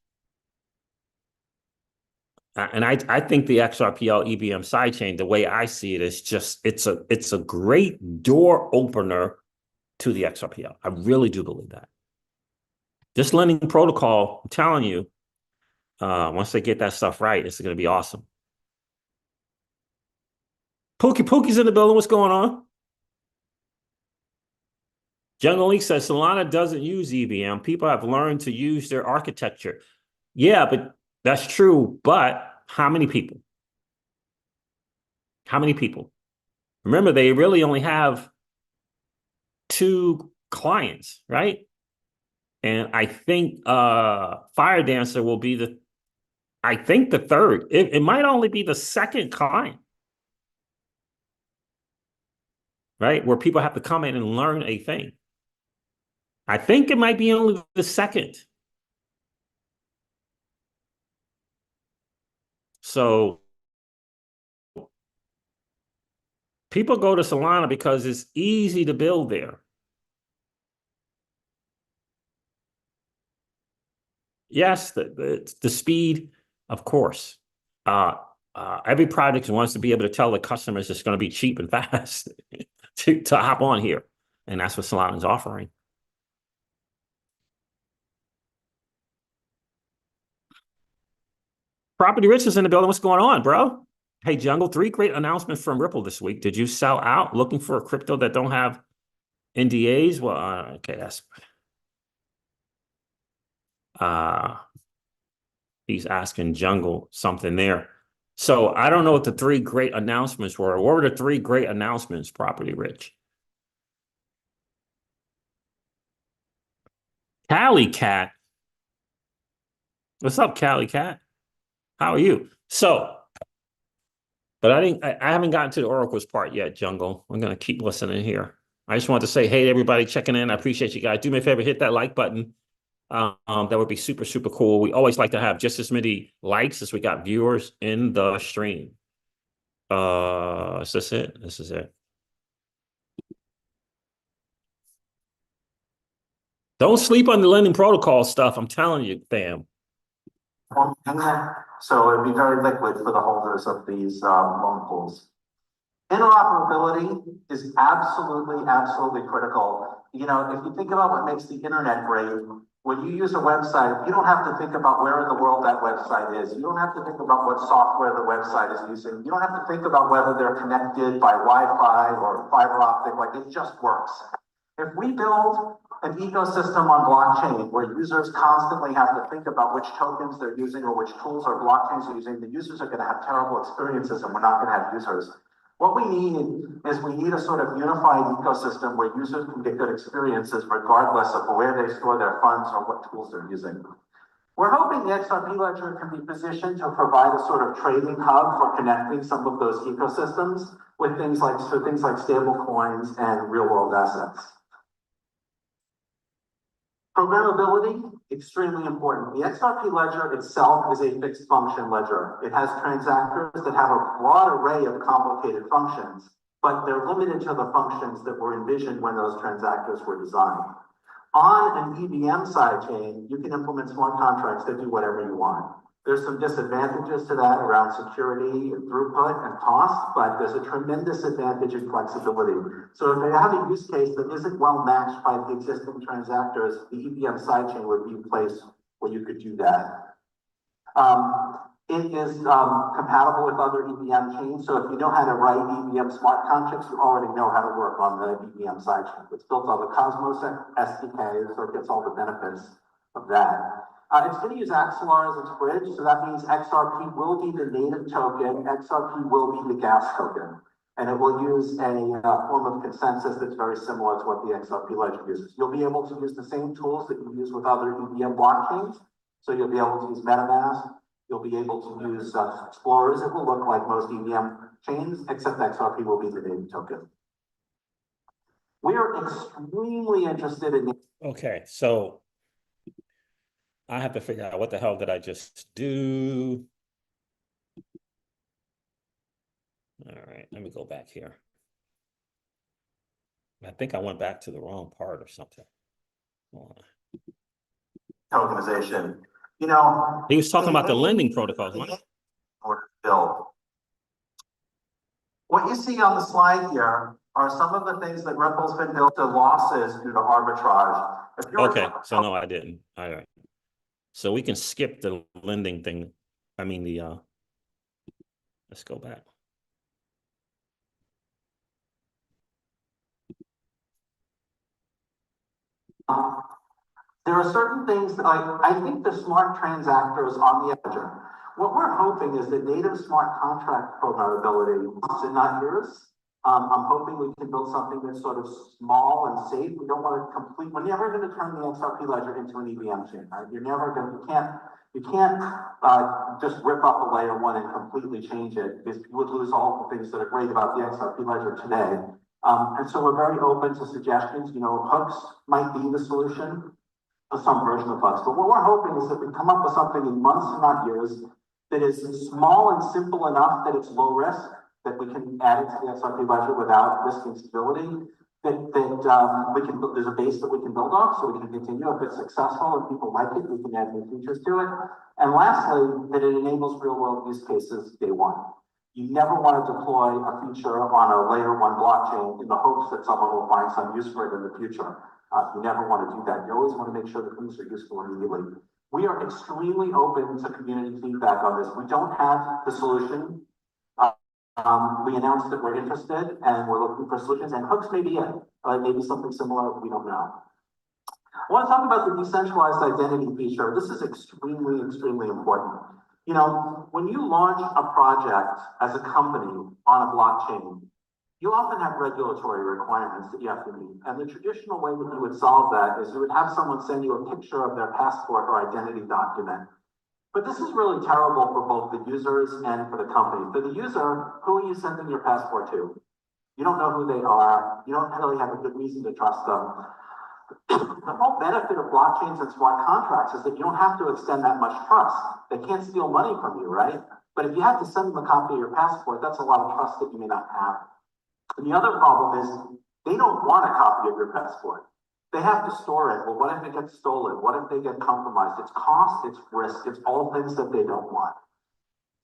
And I think the XRPL EPM Side Chain, the way I see it, is just it's a great door opener to the XRPL. I really do believe that. This lending protocol, I'm telling you, once they get that stuff right, it's going to be awesome. Pookie's in the building. What's going on? Jungle League says Solana doesn't use EVM. People have learned to use their architecture. Yeah, but that's true. But how many people? How many people? Remember, they really only have 2 clients, right? And I think Fire Dancer will be the third. It might only be the second client, right? Where people have to come in and learn a thing. I think it might be only the second. So people go to Solana because it's easy to build there. Yes, the speed, of course. Every project wants to be able to tell the customers it's going to be cheap and fast to hop on here. And that's what Solana is offering. Property Rich is in the building. What's going on, bro? Hey, Jungle, 3 great announcements from Ripple this week. Did you sell out looking for a crypto that don't have NDAs? Well, okay, that's... he's asking Jungle something there. So I don't know what the 3 great announcements were. What were the 3 great announcements, Property Rich? Cali Cat. What's up, Cali Cat? How are you? So, but I haven't gotten to the oracles part yet, Jungle. I'm going to keep listening here. I just want to say, hey, everybody checking in. I appreciate you guys. Do me a favor, hit that like button. That would be super, super cool. We always like to have just as many likes as we got viewers in the stream. Is this it? This is it. Don't sleep on the lending protocol stuff. I'm telling you, fam. So it'd be very liquid for the holders of these loan pools. Interoperability is absolutely critical. If you think about what makes the internet great, when you use a website, you don't have to think about where in the world that website is. You don't have to think about what software the website is using. You don't have to think about whether they're connected by Wi-Fi or fiber optic. Like, it just works. If we build an ecosystem on blockchain where users constantly have to think about which tokens they're using or which tools or blockchains are using, the users are going to have terrible experiences and we're not going to have users. What we need is a sort of unified ecosystem where users can get good experiences regardless of where they store their funds or what tools they're using. We're hoping the XRP ledger can be positioned to provide a sort of trading hub for connecting some of those ecosystems with things like stable coins and real world assets. Programmability, extremely important. The XRP ledger itself is a fixed function ledger. It has transactors that have a broad array of complicated functions, but they're limited to the functions that were envisioned when those transactors were designed. On an EPM side chain, you can implement smart contracts that do whatever you want. There's some disadvantages to that around security, throughput, and cost, but there's a tremendous advantage in flexibility. So if they have a use case that isn't well matched by the existing transactors, the EPM Side Chain would be a place where you could do that. It is compatible with other EPM chains. So if you know how to write EPM smart contracts, you already know how to work on the EPM side chain. It's built on the Cosmos SDK, so it gets all the benefits of that. It's going to use XLR as its bridge, so that means XRP will be the native token, XRP will be the gas token, and it will use a form of consensus that's very similar to what the XRP ledger uses. You'll be able to use the same tools that you use with other EVM blockchains, so you'll be able to use MetaMask, you'll be able to use explorers. It will look like most EVM chains, except XRP will be the native token. We are extremely interested in. Okay, so I have to figure out what the hell did I just do? All right, let me go back here. I think I went back to the wrong part or something. Tokenization. You know, he was talking about the lending protocols, wasn't he? Order to build. What you see on the slide here are some of the things that Ripple's been built to losses due to arbitrage. Okay, so no, I didn't. All right. So we can skip the lending thing. I mean, let's go back. There are certain things that I think the smart transactors on the ledger. What we're hoping is that native smart contract programmability in not years. I'm hoping we can build something that's sort of small and safe. We don't want to complete. We're never going to turn the XRP ledger into an EVM chain, right? You're never going to. You can't just rip up a layer one and completely change it, because you would lose all the things that are great about the XRP ledger today. And so we're very open to suggestions. You know, hooks might be the solution, or some version of hooks. But what we're hoping is that we come up with something in months and not years that is small and simple enough that it's low risk, that we can add it to the XRP ledger without risking stability, that we can, there's a base that we can build off so we can continue. If it's successful and people like it, we can add new features to it. And lastly, that it enables real world use cases day one. You never want to deploy a feature on a layer one blockchain in the hopes that someone will find some use for it in the future. You never want to do that. You always want to make sure that things are useful immediately. We are extremely open to community feedback on this. We don't have the solution. We announced that we're interested and we're looking for solutions, and hooks may be it. Maybe something similar, we don't know. I want to talk about the decentralized identity feature. This is extremely, extremely important. You know, when you launch a project as a company on a blockchain, you often have regulatory requirements that you have to meet. And the traditional way that you would solve that is you would have someone send you a picture of their passport or identity document. But this is really terrible for both the users and for the company. For the user, who are you sending your passport to? You don't know who they are. You don't really have a good reason to trust them. The whole benefit of blockchains and smart contracts is that you don't have to extend that much trust. They can't steal money from you, right? But if you have to send them a copy of your passport, that's a lot of trust that you may not have. And the other problem is they don't want a copy of your passport. They have to store it. Well, what if it gets stolen? What if they get compromised? It's cost, it's risk, it's all things that they don't want.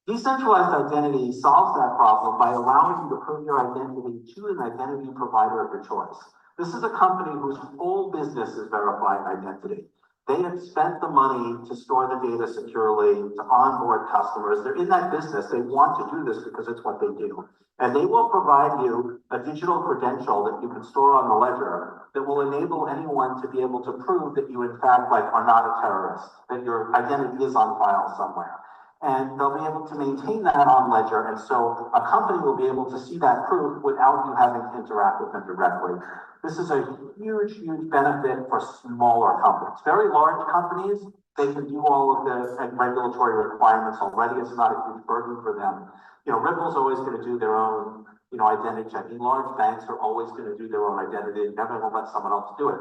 Decentralized identity solves that problem by allowing you to prove your identity to an identity provider of your choice. This is a company whose whole business is verifying identity. They have spent the money to store the data securely, to onboard customers. They're in that business. They want to do this because it's what they do. And they will provide you a digital credential that you can store on the ledger that will enable anyone to be able to prove that you, in fact, are not a terrorist, that your identity is on file somewhere. And they'll be able to maintain that on ledger. And so a company will be able to see that proof without you having to interact with them directly. This is a huge, huge benefit for smaller companies. Very large companies, they can do all of the regulatory requirements already. It's not a huge burden for them. You know, Ripple's always going to do their own, identity checking. Large banks are always going to do their own identity. Never will let someone else do it.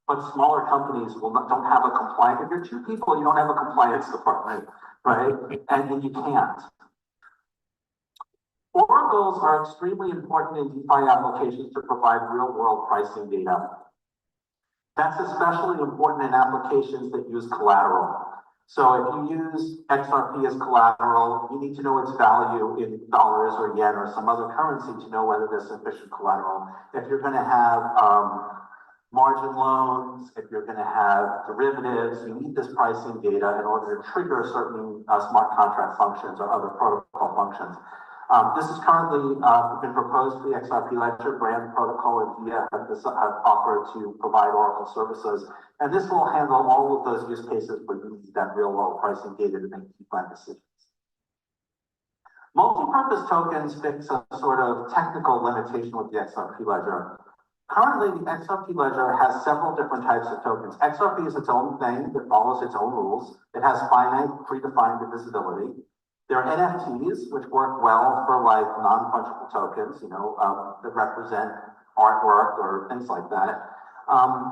But smaller companies don't have a compliance. If you're two people, you don't have a compliance department, right? And you can't. Oracles are extremely important in DeFi applications to provide real-world pricing data. That's especially important in applications that use collateral. So if you use XRP as collateral, you need to know its value in dollars or yen or some other currency to know whether there's sufficient collateral. If you're going to have margin loans, if you're going to have derivatives, you need this pricing data in order to trigger certain smart contract functions or other protocol functions. This is currently been proposed for the XRP Ledger. Brand Protocol and VIA have offered to provide Oracle services. And this will handle all of those use cases where you need that real world pricing data to make key plan decisions. Multi-purpose tokens fix a sort of technical limitation with the XRP Ledger. Currently, the XRP Ledger has several different types of tokens. XRP is its own thing that follows its own rules. It has finite, predefined divisibility. There are NFTs, which work well for like non-fungible tokens, that represent artwork or things like that.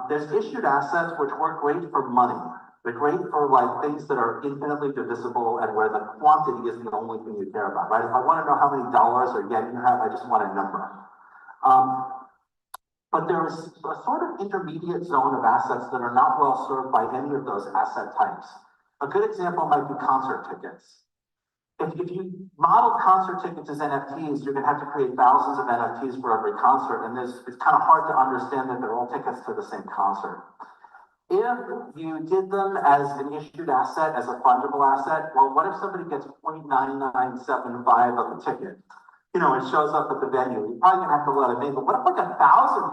There's issued assets, which work great for money. They're great for like things that are infinitely divisible and where the quantity is the only thing you care about, right? If I want to know how many dollars or yen you have, I just want a number. But there is a sort of intermediate zone of assets that are not well served by any of those asset types. A good example might be concert tickets. If you model concert tickets as NFTs, you're going to have to create thousands of NFTs for every concert, and it's kind of hard to understand that they're all tickets to the same concert. If you did them as an issued asset, as a fungible asset, well, what if somebody gets 0.9975 of a ticket? It shows up at the venue. You're probably gonna have to let it in, but what if like 1,000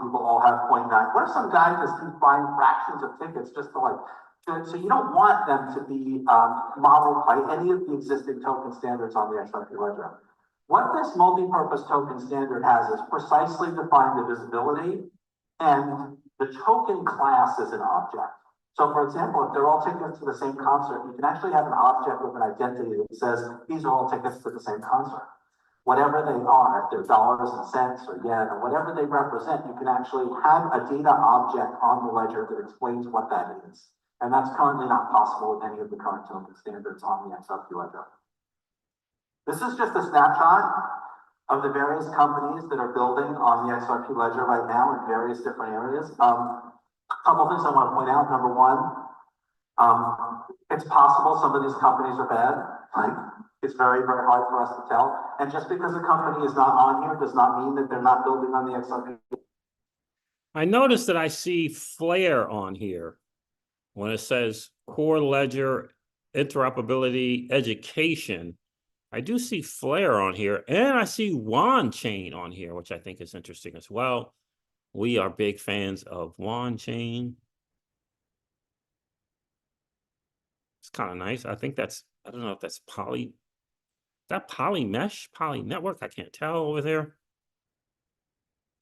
people all have 0.9? What if some guy just keeps buying fractions of tickets just to like, so you don't want them to be modeled by any of the existing token standards on the XRP Ledger. What this multi-purpose token standard has is precisely defined divisibility, and the token class is an object. So for example, if they're all tickets to the same concert, you can actually have an object with an identity that says, these are all tickets to the same concert. Whatever they are, if they're dollars and cents or yen or whatever they represent, you can actually have a data object on the ledger that explains what that is. And that's currently not possible with any of the current token standards on the XRP Ledger. This is just a snapshot of the various companies that are building on the XRP Ledger right now in various different areas. A couple things I want to point out. Number one, it's possible some of these companies are bad. Like, it's very, very hard for us to tell. And just because a company is not on here does not mean that they're not building on the XRP. I noticed that I see Flare on here when it says Core Ledger Interoperability Education. I do see Flare on here, and I see Wand Chain on here, which I think is interesting as well. We are big fans of Wand Chain. It's kind of nice. I think that's, I don't know if that's poly. Is that poly mesh, poly network? I can't tell over there.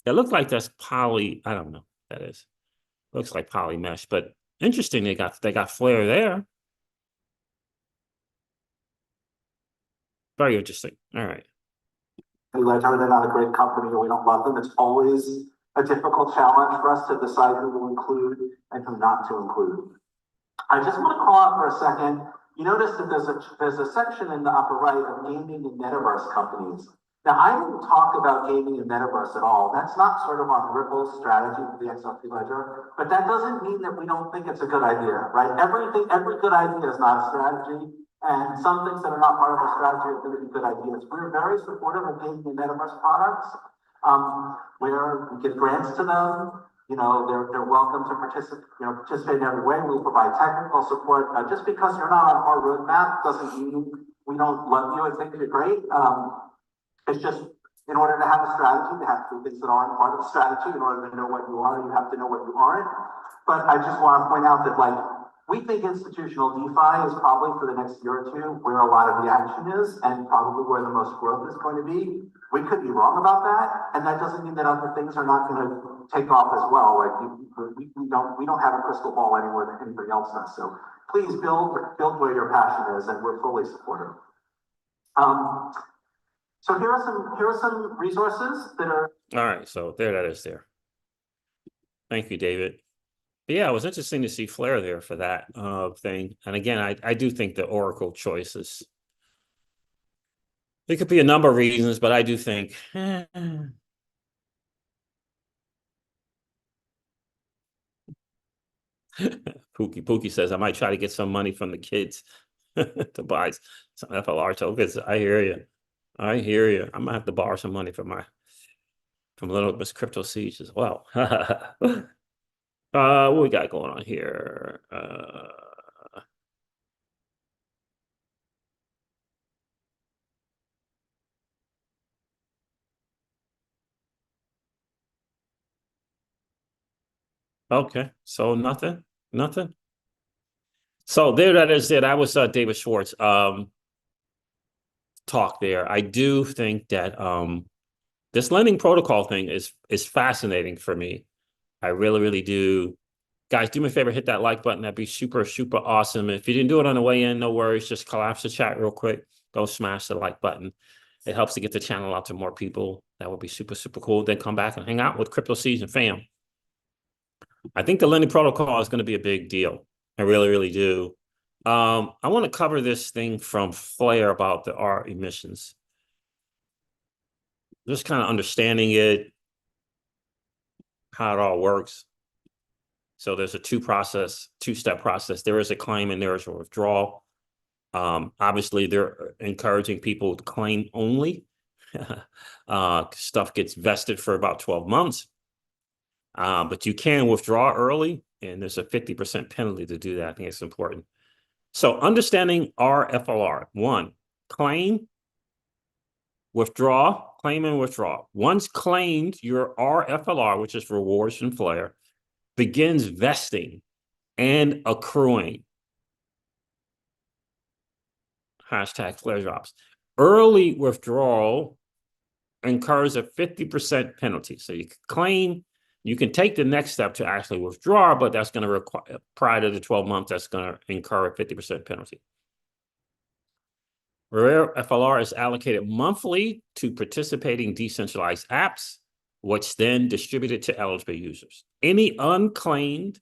It looks like that's poly. I don't know what that is. Looks like poly mesh, but interesting. They got Flare there. Very interesting. All right. Ledger, they're not a great company or we don't love them. It's always a difficult challenge for us to decide who to include and who not to include. I just want to call out for a second. You notice that there's a section in the upper right of gaming and metaverse companies. Now, I didn't talk about gaming and metaverse at all. That's not sort of on Ripple's strategy for the XRP Ledger, but that doesn't mean that we don't think it's a good idea, right? Every good idea is not a strategy, and some things that are not part of our strategy are going to be good ideas. We're very supportive of gaming and metaverse products, where we give grants to them. They're welcome to participate in every way. We'll provide technical support. Just because you're not on our roadmap doesn't mean we don't love you and think you're great. It's just in order to have a strategy, there have to be things that aren't part of the strategy. In order to know what you are, you have to know what you aren't. But I just want to point out that we think institutional DeFi is probably for the next year or two where a lot of the action is and probably where the most growth is going to be. We could be wrong about that, and that doesn't mean that other things are not going to take off as well. Like we don't have a crystal ball any more than anybody else does. So please build where your passion is, and we're fully supportive. So here are some resources that are. All right, so there that is there. Thank you, David. But yeah, it was interesting to see Flare there for that thing. And again, I do think the Oracle choice is. There could be a number of reasons, but I do think. Pookie says, I might try to get some money from the kids to buy some FLR tokens. I hear you. I hear you. I might have to borrow some money from Little Miss Crypto Siege as well. What we got going on here? Okay, so nothing. So there that is it. I was David Schwartz talk there. I do think that this lending protocol thing is fascinating for me. I really do. Guys, do me a favor, hit that like button. That'd be super awesome. If you didn't do it on the way in, no worries. Just collapse the chat real quick. Go smash the like button. It helps to get the channel out to more people. That would be super cool. Then come back and hang out with Crypto Season fam. I think the lending protocol is going to be a big deal. I really do. I want to cover this thing from Flare about the R emissions. Just kind of understanding it, how it all works. So there's a two-step process. There is a claim and there is a withdrawal. Obviously, they're encouraging people to claim only. Stuff gets vested for about 12 months. But you can withdraw early, and there's a 50% penalty to do that. I think it's important. So understanding rFLR. 1, claim, withdraw, claim and withdraw. Once claimed, your rFLR, which is rewards from Flare, begins vesting and accruing. Hashtag Flare drops. Early withdrawal incurs a 50% penalty. So you can claim, you can take the next step to actually withdraw, but that's going to require, prior to the 12 months, that's going to incur a 50% penalty. rFLR is allocated monthly to participating decentralized apps, which then distributed to eligible users. Any unclaimed,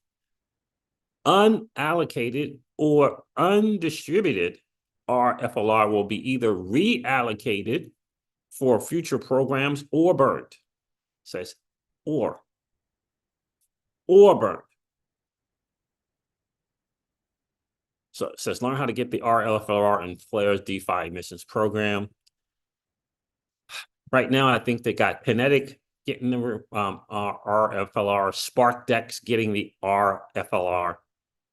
unallocated, or undistributed rFLR will be either reallocated for future programs or burned. It says or burned. So it says learn how to get the rFLR in Flare's DeFi Missions program. Right now, I think they got Kinetic getting the rFLR, SparkDex getting the rFLR,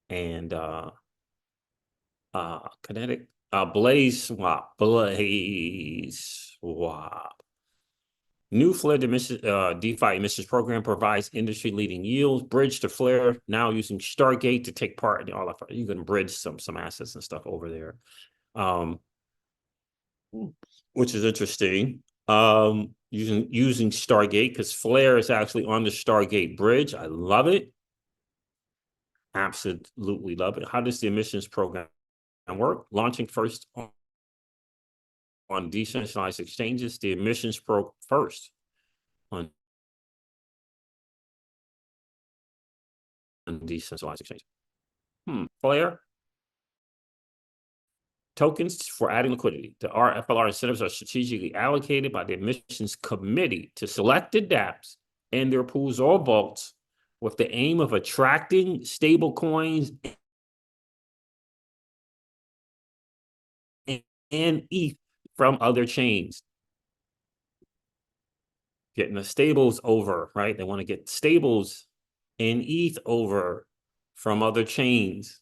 and Kinetic, Blaze Swap. New Flare DeFi emissions program provides industry-leading yields. Bridge to Flare, now using Stargate to take part in the RFLR. You can bridge some assets and stuff over there, which is interesting. Using Stargate, because Flare is actually on the Stargate bridge. I love it. Absolutely love it. How does the emissions program work? Launching first on decentralized exchanges, the emissions first on decentralized exchanges. Flare tokens for adding liquidity. The rFLR incentives are strategically allocated by the emissions committee to selected dApps and their pools or vaults with the aim of attracting stable coins and ETH from other chains. Getting the stables over, right? They want to get stables and ETH over from other chains.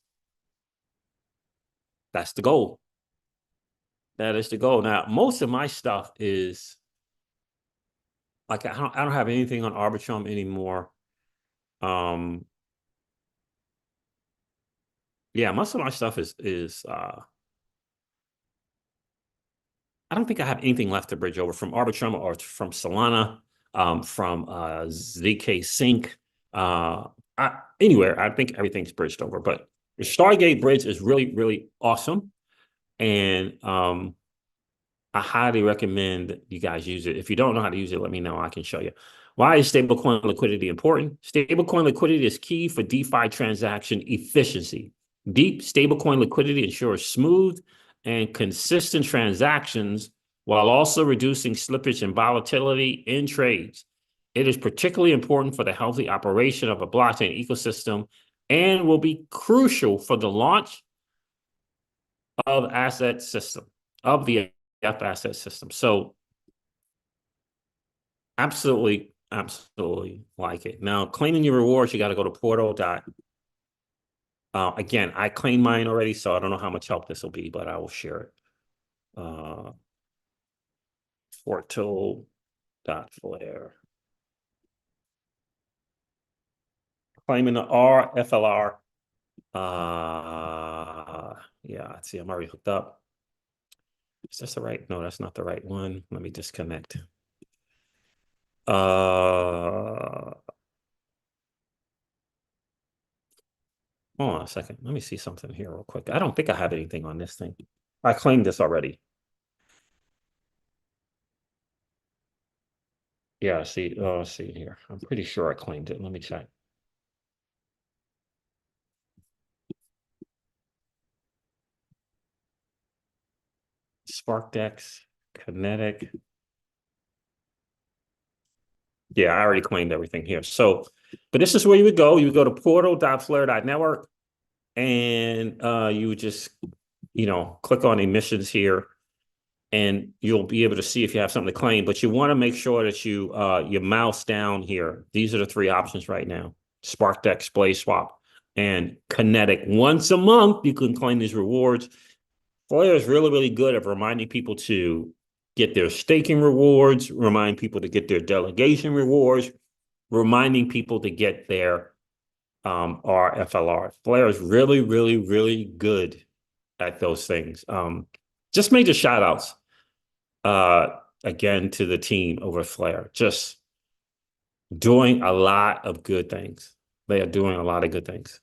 That's the goal. That is the goal. Now, most of my stuff is like I don't have anything on Arbitrum anymore. Yeah, most of my stuff is I don't think I have anything left to bridge over from Arbitrum or from Solana, from ZK Sync. Anywhere, I think everything's bridged over. But the Stargate bridge is really awesome. And I highly recommend you guys use it. If you don't know how to use it, let me know. I can show you. Why is stablecoin liquidity important? Stablecoin liquidity is key for DeFi transaction efficiency. Deep stablecoin liquidity ensures smooth and consistent transactions while also reducing slippage and volatility in trades. It is particularly important for the healthy operation of a blockchain ecosystem and will be crucial for the launch of the asset system. So absolutely like it. Now, claiming your rewards, you got to go to portal. Again, I claimed mine already, so I don't know how much help this will be, but I will share it. Portal.flare. Claiming the rFLR. Yeah, let's see, I'm already hooked up. Is this the right? No, that's not the right one. Let me disconnect. Hold on a second. Let me see something here real quick. I don't think I have anything on this thing. I claimed this already. Yeah, see, see here. I'm pretty sure I claimed it. Let me check. SparkDex, Kinetic. Yeah, I already claimed everything here. So, but this is where you would go. You would go to portal.flare.network and you would just, click on emissions here and you'll be able to see if you have something to claim, but you want to make sure that you mouse down here. These are the three options right now: SparkDex, Blaze Swap, and Kinetic. Once a month, you can claim these rewards. Flare is really, really good at reminding people to get their staking rewards, remind people to get their delegation rewards, reminding people to get their rFLR. Flare is really, really, really good at those things. Just major shout outs again to the team over Flare. Just doing a lot of good things. They are doing a lot of good things.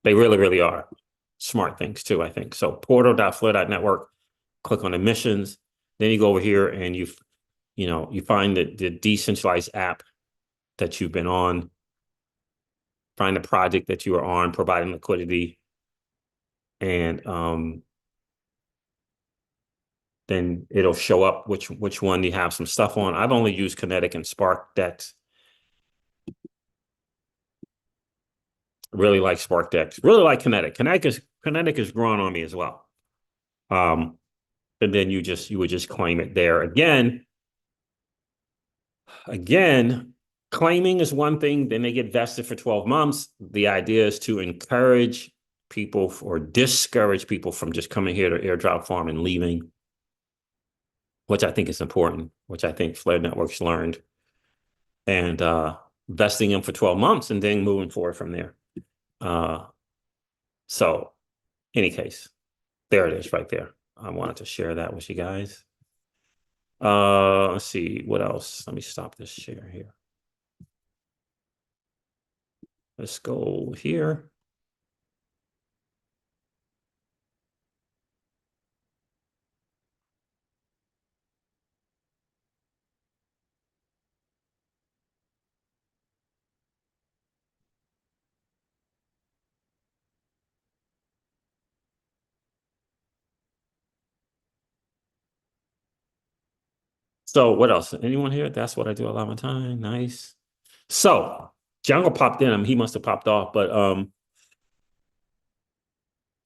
They really, really are. Smart things too, I think. So portal.flare.network, click on emissions. Then you go over here and you find the decentralized app that you've been on. Find the project that you are on, providing liquidity. And then it'll show up which one you have some stuff on. I've only used Kinetic and SparkDex. Really like SparkDex. Really like Kinetic. Kinetic is growing on me as well. And then you would just claim it there. Again, claiming is one thing. Then they get vested for 12 months. The idea is to encourage people or discourage people from just coming here to airdrop farm and leaving, which I think is important, which I think Flare Networks learned, and vesting them for 12 months and then moving forward from there. So any case, there it is right there. I wanted to share that with you guys. Let's see what else. Let me stop this share here. Let's go here. So what else? Anyone here? That's what I do a lot of my time. Nice. So Jungle popped in. He must have popped off, but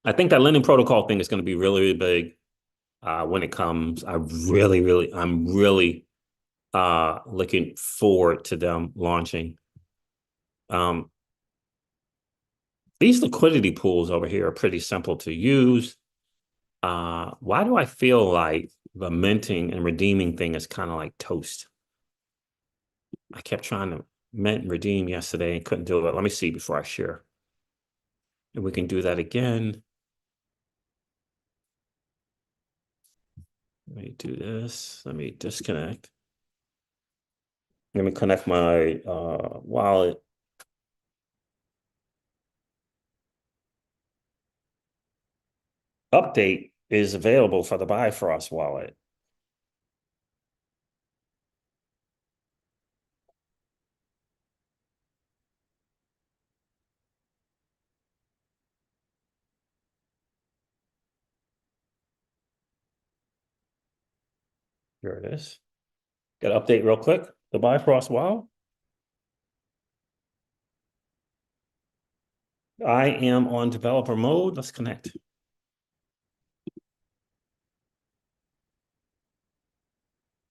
I think that lending protocol thing is going to be really, really big when it comes. I'm really looking forward to them launching. These liquidity pools over here are pretty simple to use. Why do I feel like the minting and redeeming thing is kind of like toast? I kept trying to mint and redeem yesterday and couldn't do it. Let me see before I share. And we can do that again. Let me do this. Let me disconnect. Let me connect my wallet. Update is available for the Bifrost wallet. Here it is. Got to update real quick. The Bifrost wallet. I am on developer mode. Let's connect.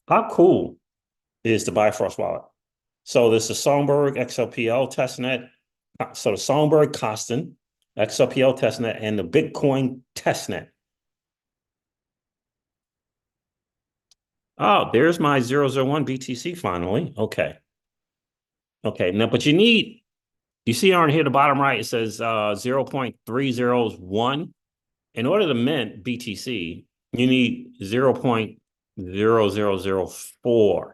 How cool is the Bifrost wallet? So this is Songbird XRPL testnet. So the Songbird Costin XRPL testnet and the Bitcoin testnet. Oh, there's my 001 BTC finally. Okay. Okay. Now, but you see on here, the bottom right, it says 0.301. In order to mint BTC, you need 0.0004,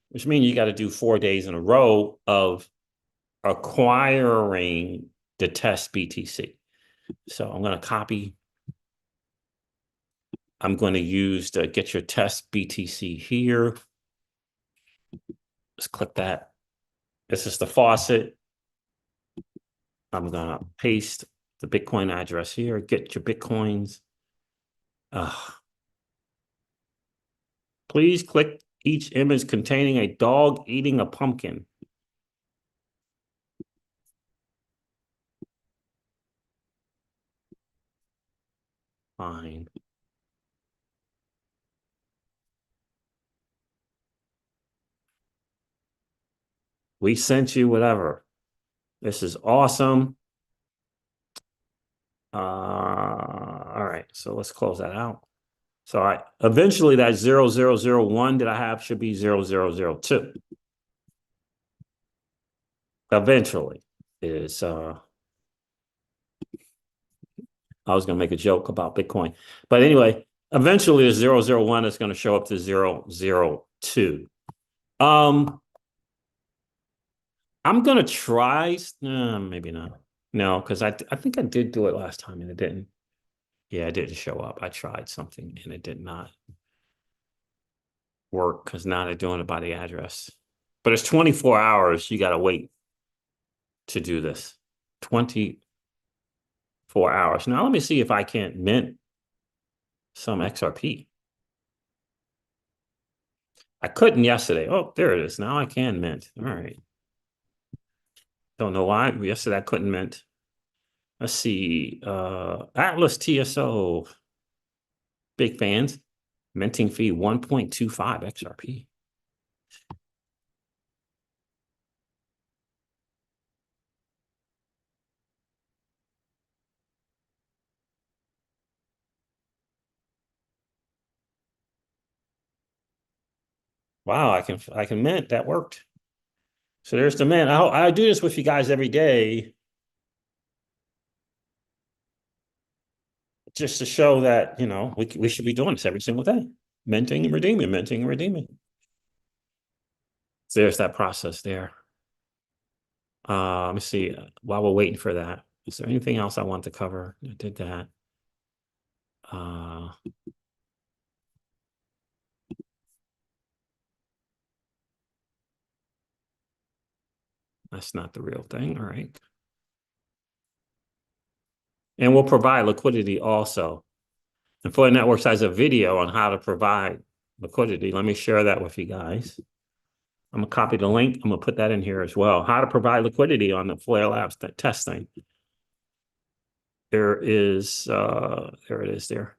which means you got to do 4 days in a row of acquiring the test BTC. So I'm going to copy. I'm going to use the get your test BTC here. Let's click that. This is the faucet. I'm going to paste the Bitcoin address here. Get your Bitcoins. Please click each image containing a dog eating a pumpkin. Fine. We sent you whatever. This is awesome. All right, so let's close that out. So eventually that 0001 that I have should be 0002. Eventually is I was gonna make a joke about Bitcoin. But anyway, eventually the 001 is going to show up to 002. I'm gonna try, maybe not. No, because I think I did do it last time and it didn't. Yeah, it didn't show up. I tried something and it did not work because now they're doing it by the address. But it's 24 hours. You got to wait to do this. 24 hours. Now let me see if I can't mint some XRP. I couldn't yesterday. Oh, there it is. Now I can mint. All right. Don't know why. Yesterday I couldn't mint. Let's see. Atlas TSO. Big fans. Minting fee 1.25 XRP. Wow, I can mint. That worked. So there's the mint. I do this with you guys every day, just to show that, you know, we should be doing this every single day. Minting and redeeming, minting and redeeming. So there's that process there. Let me see. While we're waiting for that, is there anything else I want to cover? I did that. That's not the real thing. All right. And we'll provide liquidity also. And Floyd Networks has a video on how to provide liquidity. Let me share that with you guys. I'm going to copy the link. I'm going to put that in here as well. How to provide liquidity on the Flare Labs testing. There it is there.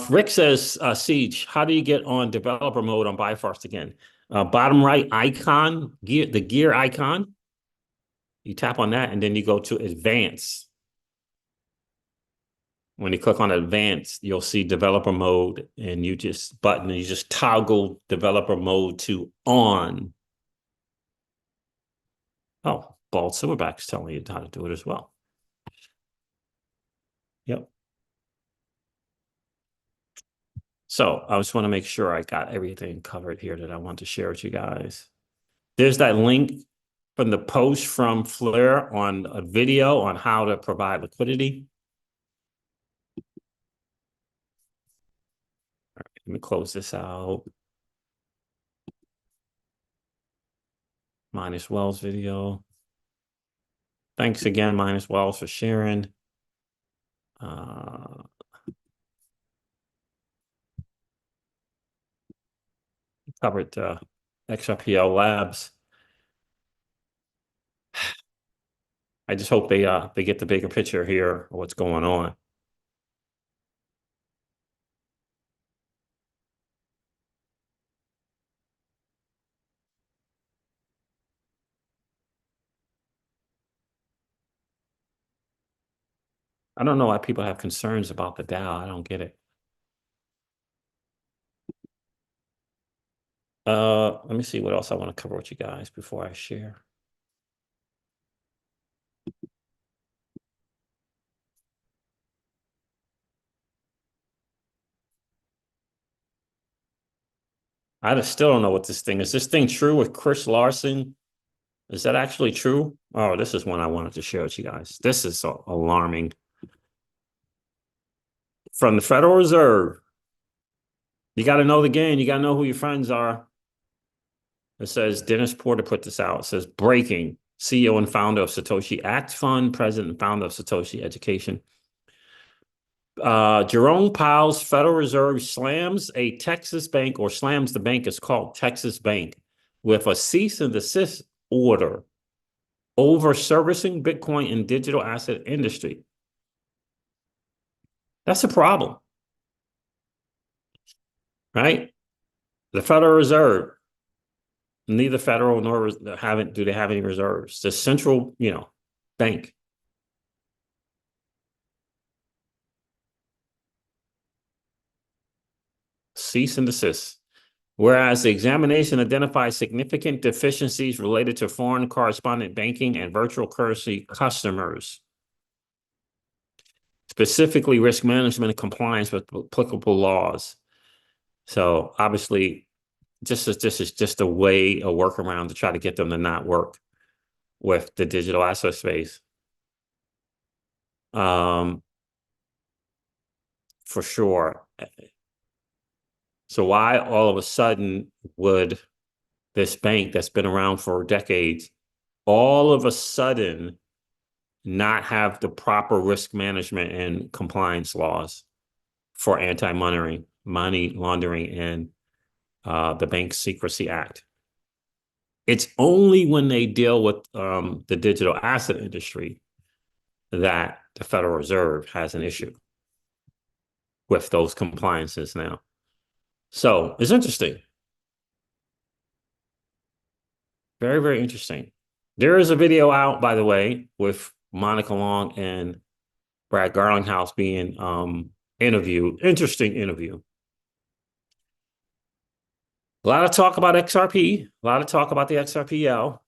Rick says, Siege, how do you get on developer mode on Bifrost again? Bottom right icon, the gear icon. You tap on that and then you go to advanced. When you click on advanced, you'll see developer mode and you just toggle developer mode to on. Oh, Bald Silverback's telling you how to do it as well. Yep. So I just want to make sure I got everything covered here that I want to share with you guys. There's that link from the post from Flare on a video on how to provide liquidity. All right, let me close this out. Minus Wells video. Thanks again, Minus Wells, for sharing. Covered XRPL Labs. I just hope they get the bigger picture here of what's going on. I don't know why people have concerns about the DAO. I don't get it. Let me see what else I want to cover with you guys before I share. I still don't know what this thing is. This thing true with Chris Larson? Is that actually true? Oh, this is one I wanted to share with you guys. This is alarming. From the Federal Reserve. You got to know the game. You got to know who your friends are. It says, Dennis Porter put this out. It says, breaking. CEO and founder of Satoshi Act Fund, president and founder of Satoshi Education. Jerome Powell's Federal Reserve slams a Texas bank, or slams the bank, it's called Texas Bank, with a cease and desist order over servicing Bitcoin and digital asset industry. That's a problem, right? The Federal Reserve, neither federal nor do they have any reserves. The central, bank. Cease and desist. Whereas the examination identifies significant deficiencies related to foreign correspondent banking and virtual currency customers, specifically risk management and compliance with applicable laws. So obviously, this is just a workaround to try to get them to not work with the digital asset space. For sure. So why all of a sudden would this bank that's been around for decades all of a sudden not have the proper risk management and compliance laws for anti-money laundering and the Bank Secrecy Act? It's only when they deal with the digital asset industry that the Federal Reserve has an issue with those compliances now. So it's interesting. Very, very interesting. There is a video out, by the way, with Monica Long and Brad Garlinghouse being interviewed. Interesting interview. A lot of talk about XRP, a lot of talk about the XRPL.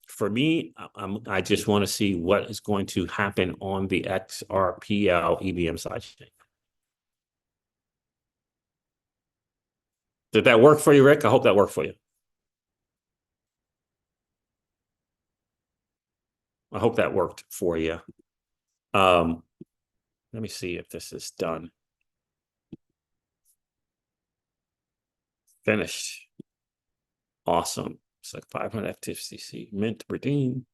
For me, I just want to see what is going to happen on the XRPL EPM Side Chain. Did that work for you, Rick? I hope that worked for you. I hope that worked for you. Let me see if this is done. Finished. Awesome. It's like 500 FTCC. Mint, redeem.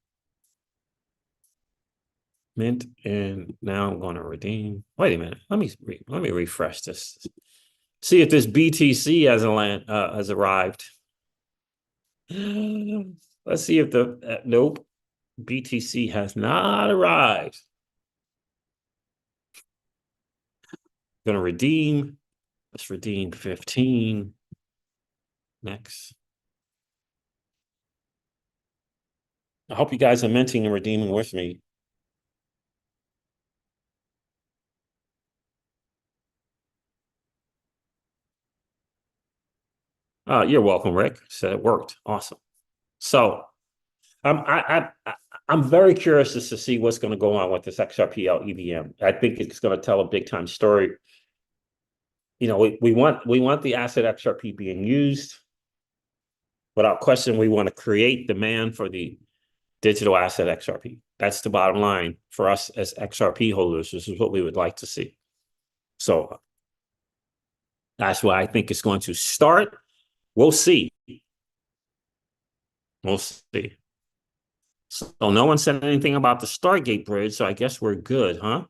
Mint, and now I'm going to redeem. Wait a minute. Let me refresh this. See if this BTC has arrived. Let's see if nope. BTC has not arrived. Going to redeem. Let's redeem 15. Next. I hope you guys are minting and redeeming with me. You're welcome, Rick. Said it worked. Awesome. So I'm very curious to see what's going to go on with this XRPL EVM. I think it's going to tell a big time story. We want the asset XRP being used. Without question, we want to create demand for the digital asset XRP. That's the bottom line for us as XRP holders. This is what we would like to see. So that's why I think it's going to start. We'll see. We'll see. So no one said anything about the Stargate bridge, so I guess we're good, huh?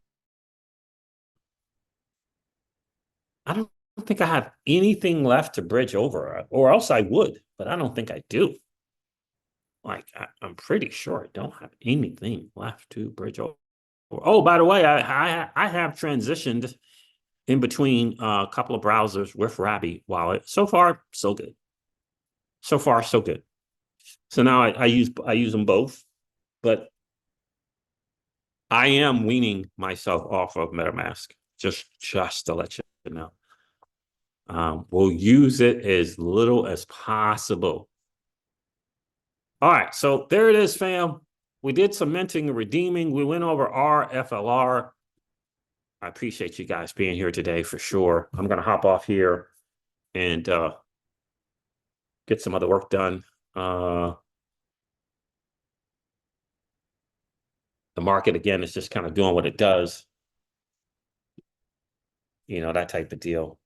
I don't think I have anything left to bridge over, or else I would, but I don't think I do. Like, I'm pretty sure I don't have anything left to bridge over. Oh, by the way, I have transitioned in between a couple of browsers with Rabby Wallet. So far, so good. So far, so good. So now I use them both, but I am weaning myself off of MetaMask, just to let you know. We'll use it as little as possible. All right, so there it is, fam. We did some minting and redeeming. We went over rFLR. I appreciate you guys being here today for sure. I'm going to hop off here and get some other work done. The market, again, is just kind of doing what it does. You know, that type of deal.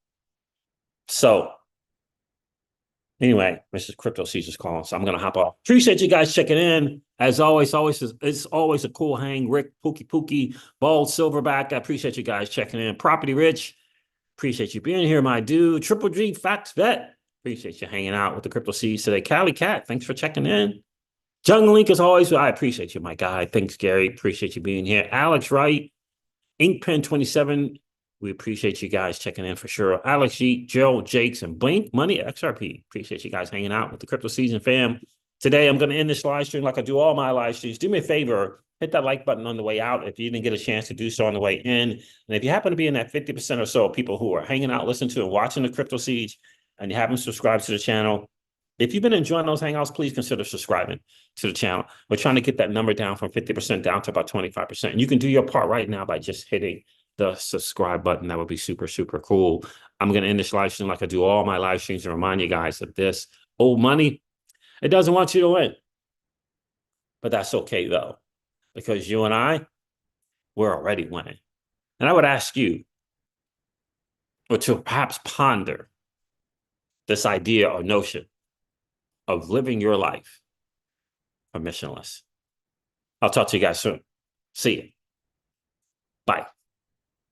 So anyway, Mrs. Crypto Caesar's calling, so I'm going to hop off. Appreciate you guys checking in. As always, it's always a cool hang. Rick, Pookie, Bald, Silverback. I appreciate you guys checking in. Property Rich, appreciate you being here, my dude. Triple G, Facts Vet, appreciate you hanging out with the Crypto Seeds today. Cali Cat, thanks for checking in. Jungle Link, as always, I appreciate you, my guy. Thanks, Gary. Appreciate you being here. Alex Wright, Inkpen27, we appreciate you guys checking in for sure. Alex G, Joe, Jakes, and Blink Money XRP. Appreciate you guys hanging out with the Crypto Season fam. Today, I'm going to end this live stream like I do all my live streams. Do me a favor, hit that like button on the way out if you didn't get a chance to do so on the way in. And if you happen to be in that 50% or so of people who are hanging out, listening to and watching the Crypto Siege, and you haven't subscribed to the channel, if you've been enjoying those hangouts, please consider subscribing to the channel. We're trying to get that number down from 50% down to about 25%. And you can do your part right now by just hitting the subscribe button. That would be super, super cool. I'm going to end this live stream like I do all my live streams and remind you guys of this. Old money, it doesn't want you to win. But that's okay, though, because you and I, we're already winning. And I would ask you to perhaps ponder this idea or notion of living your life permissionless. I'll talk to you guys soon. See you. Bye.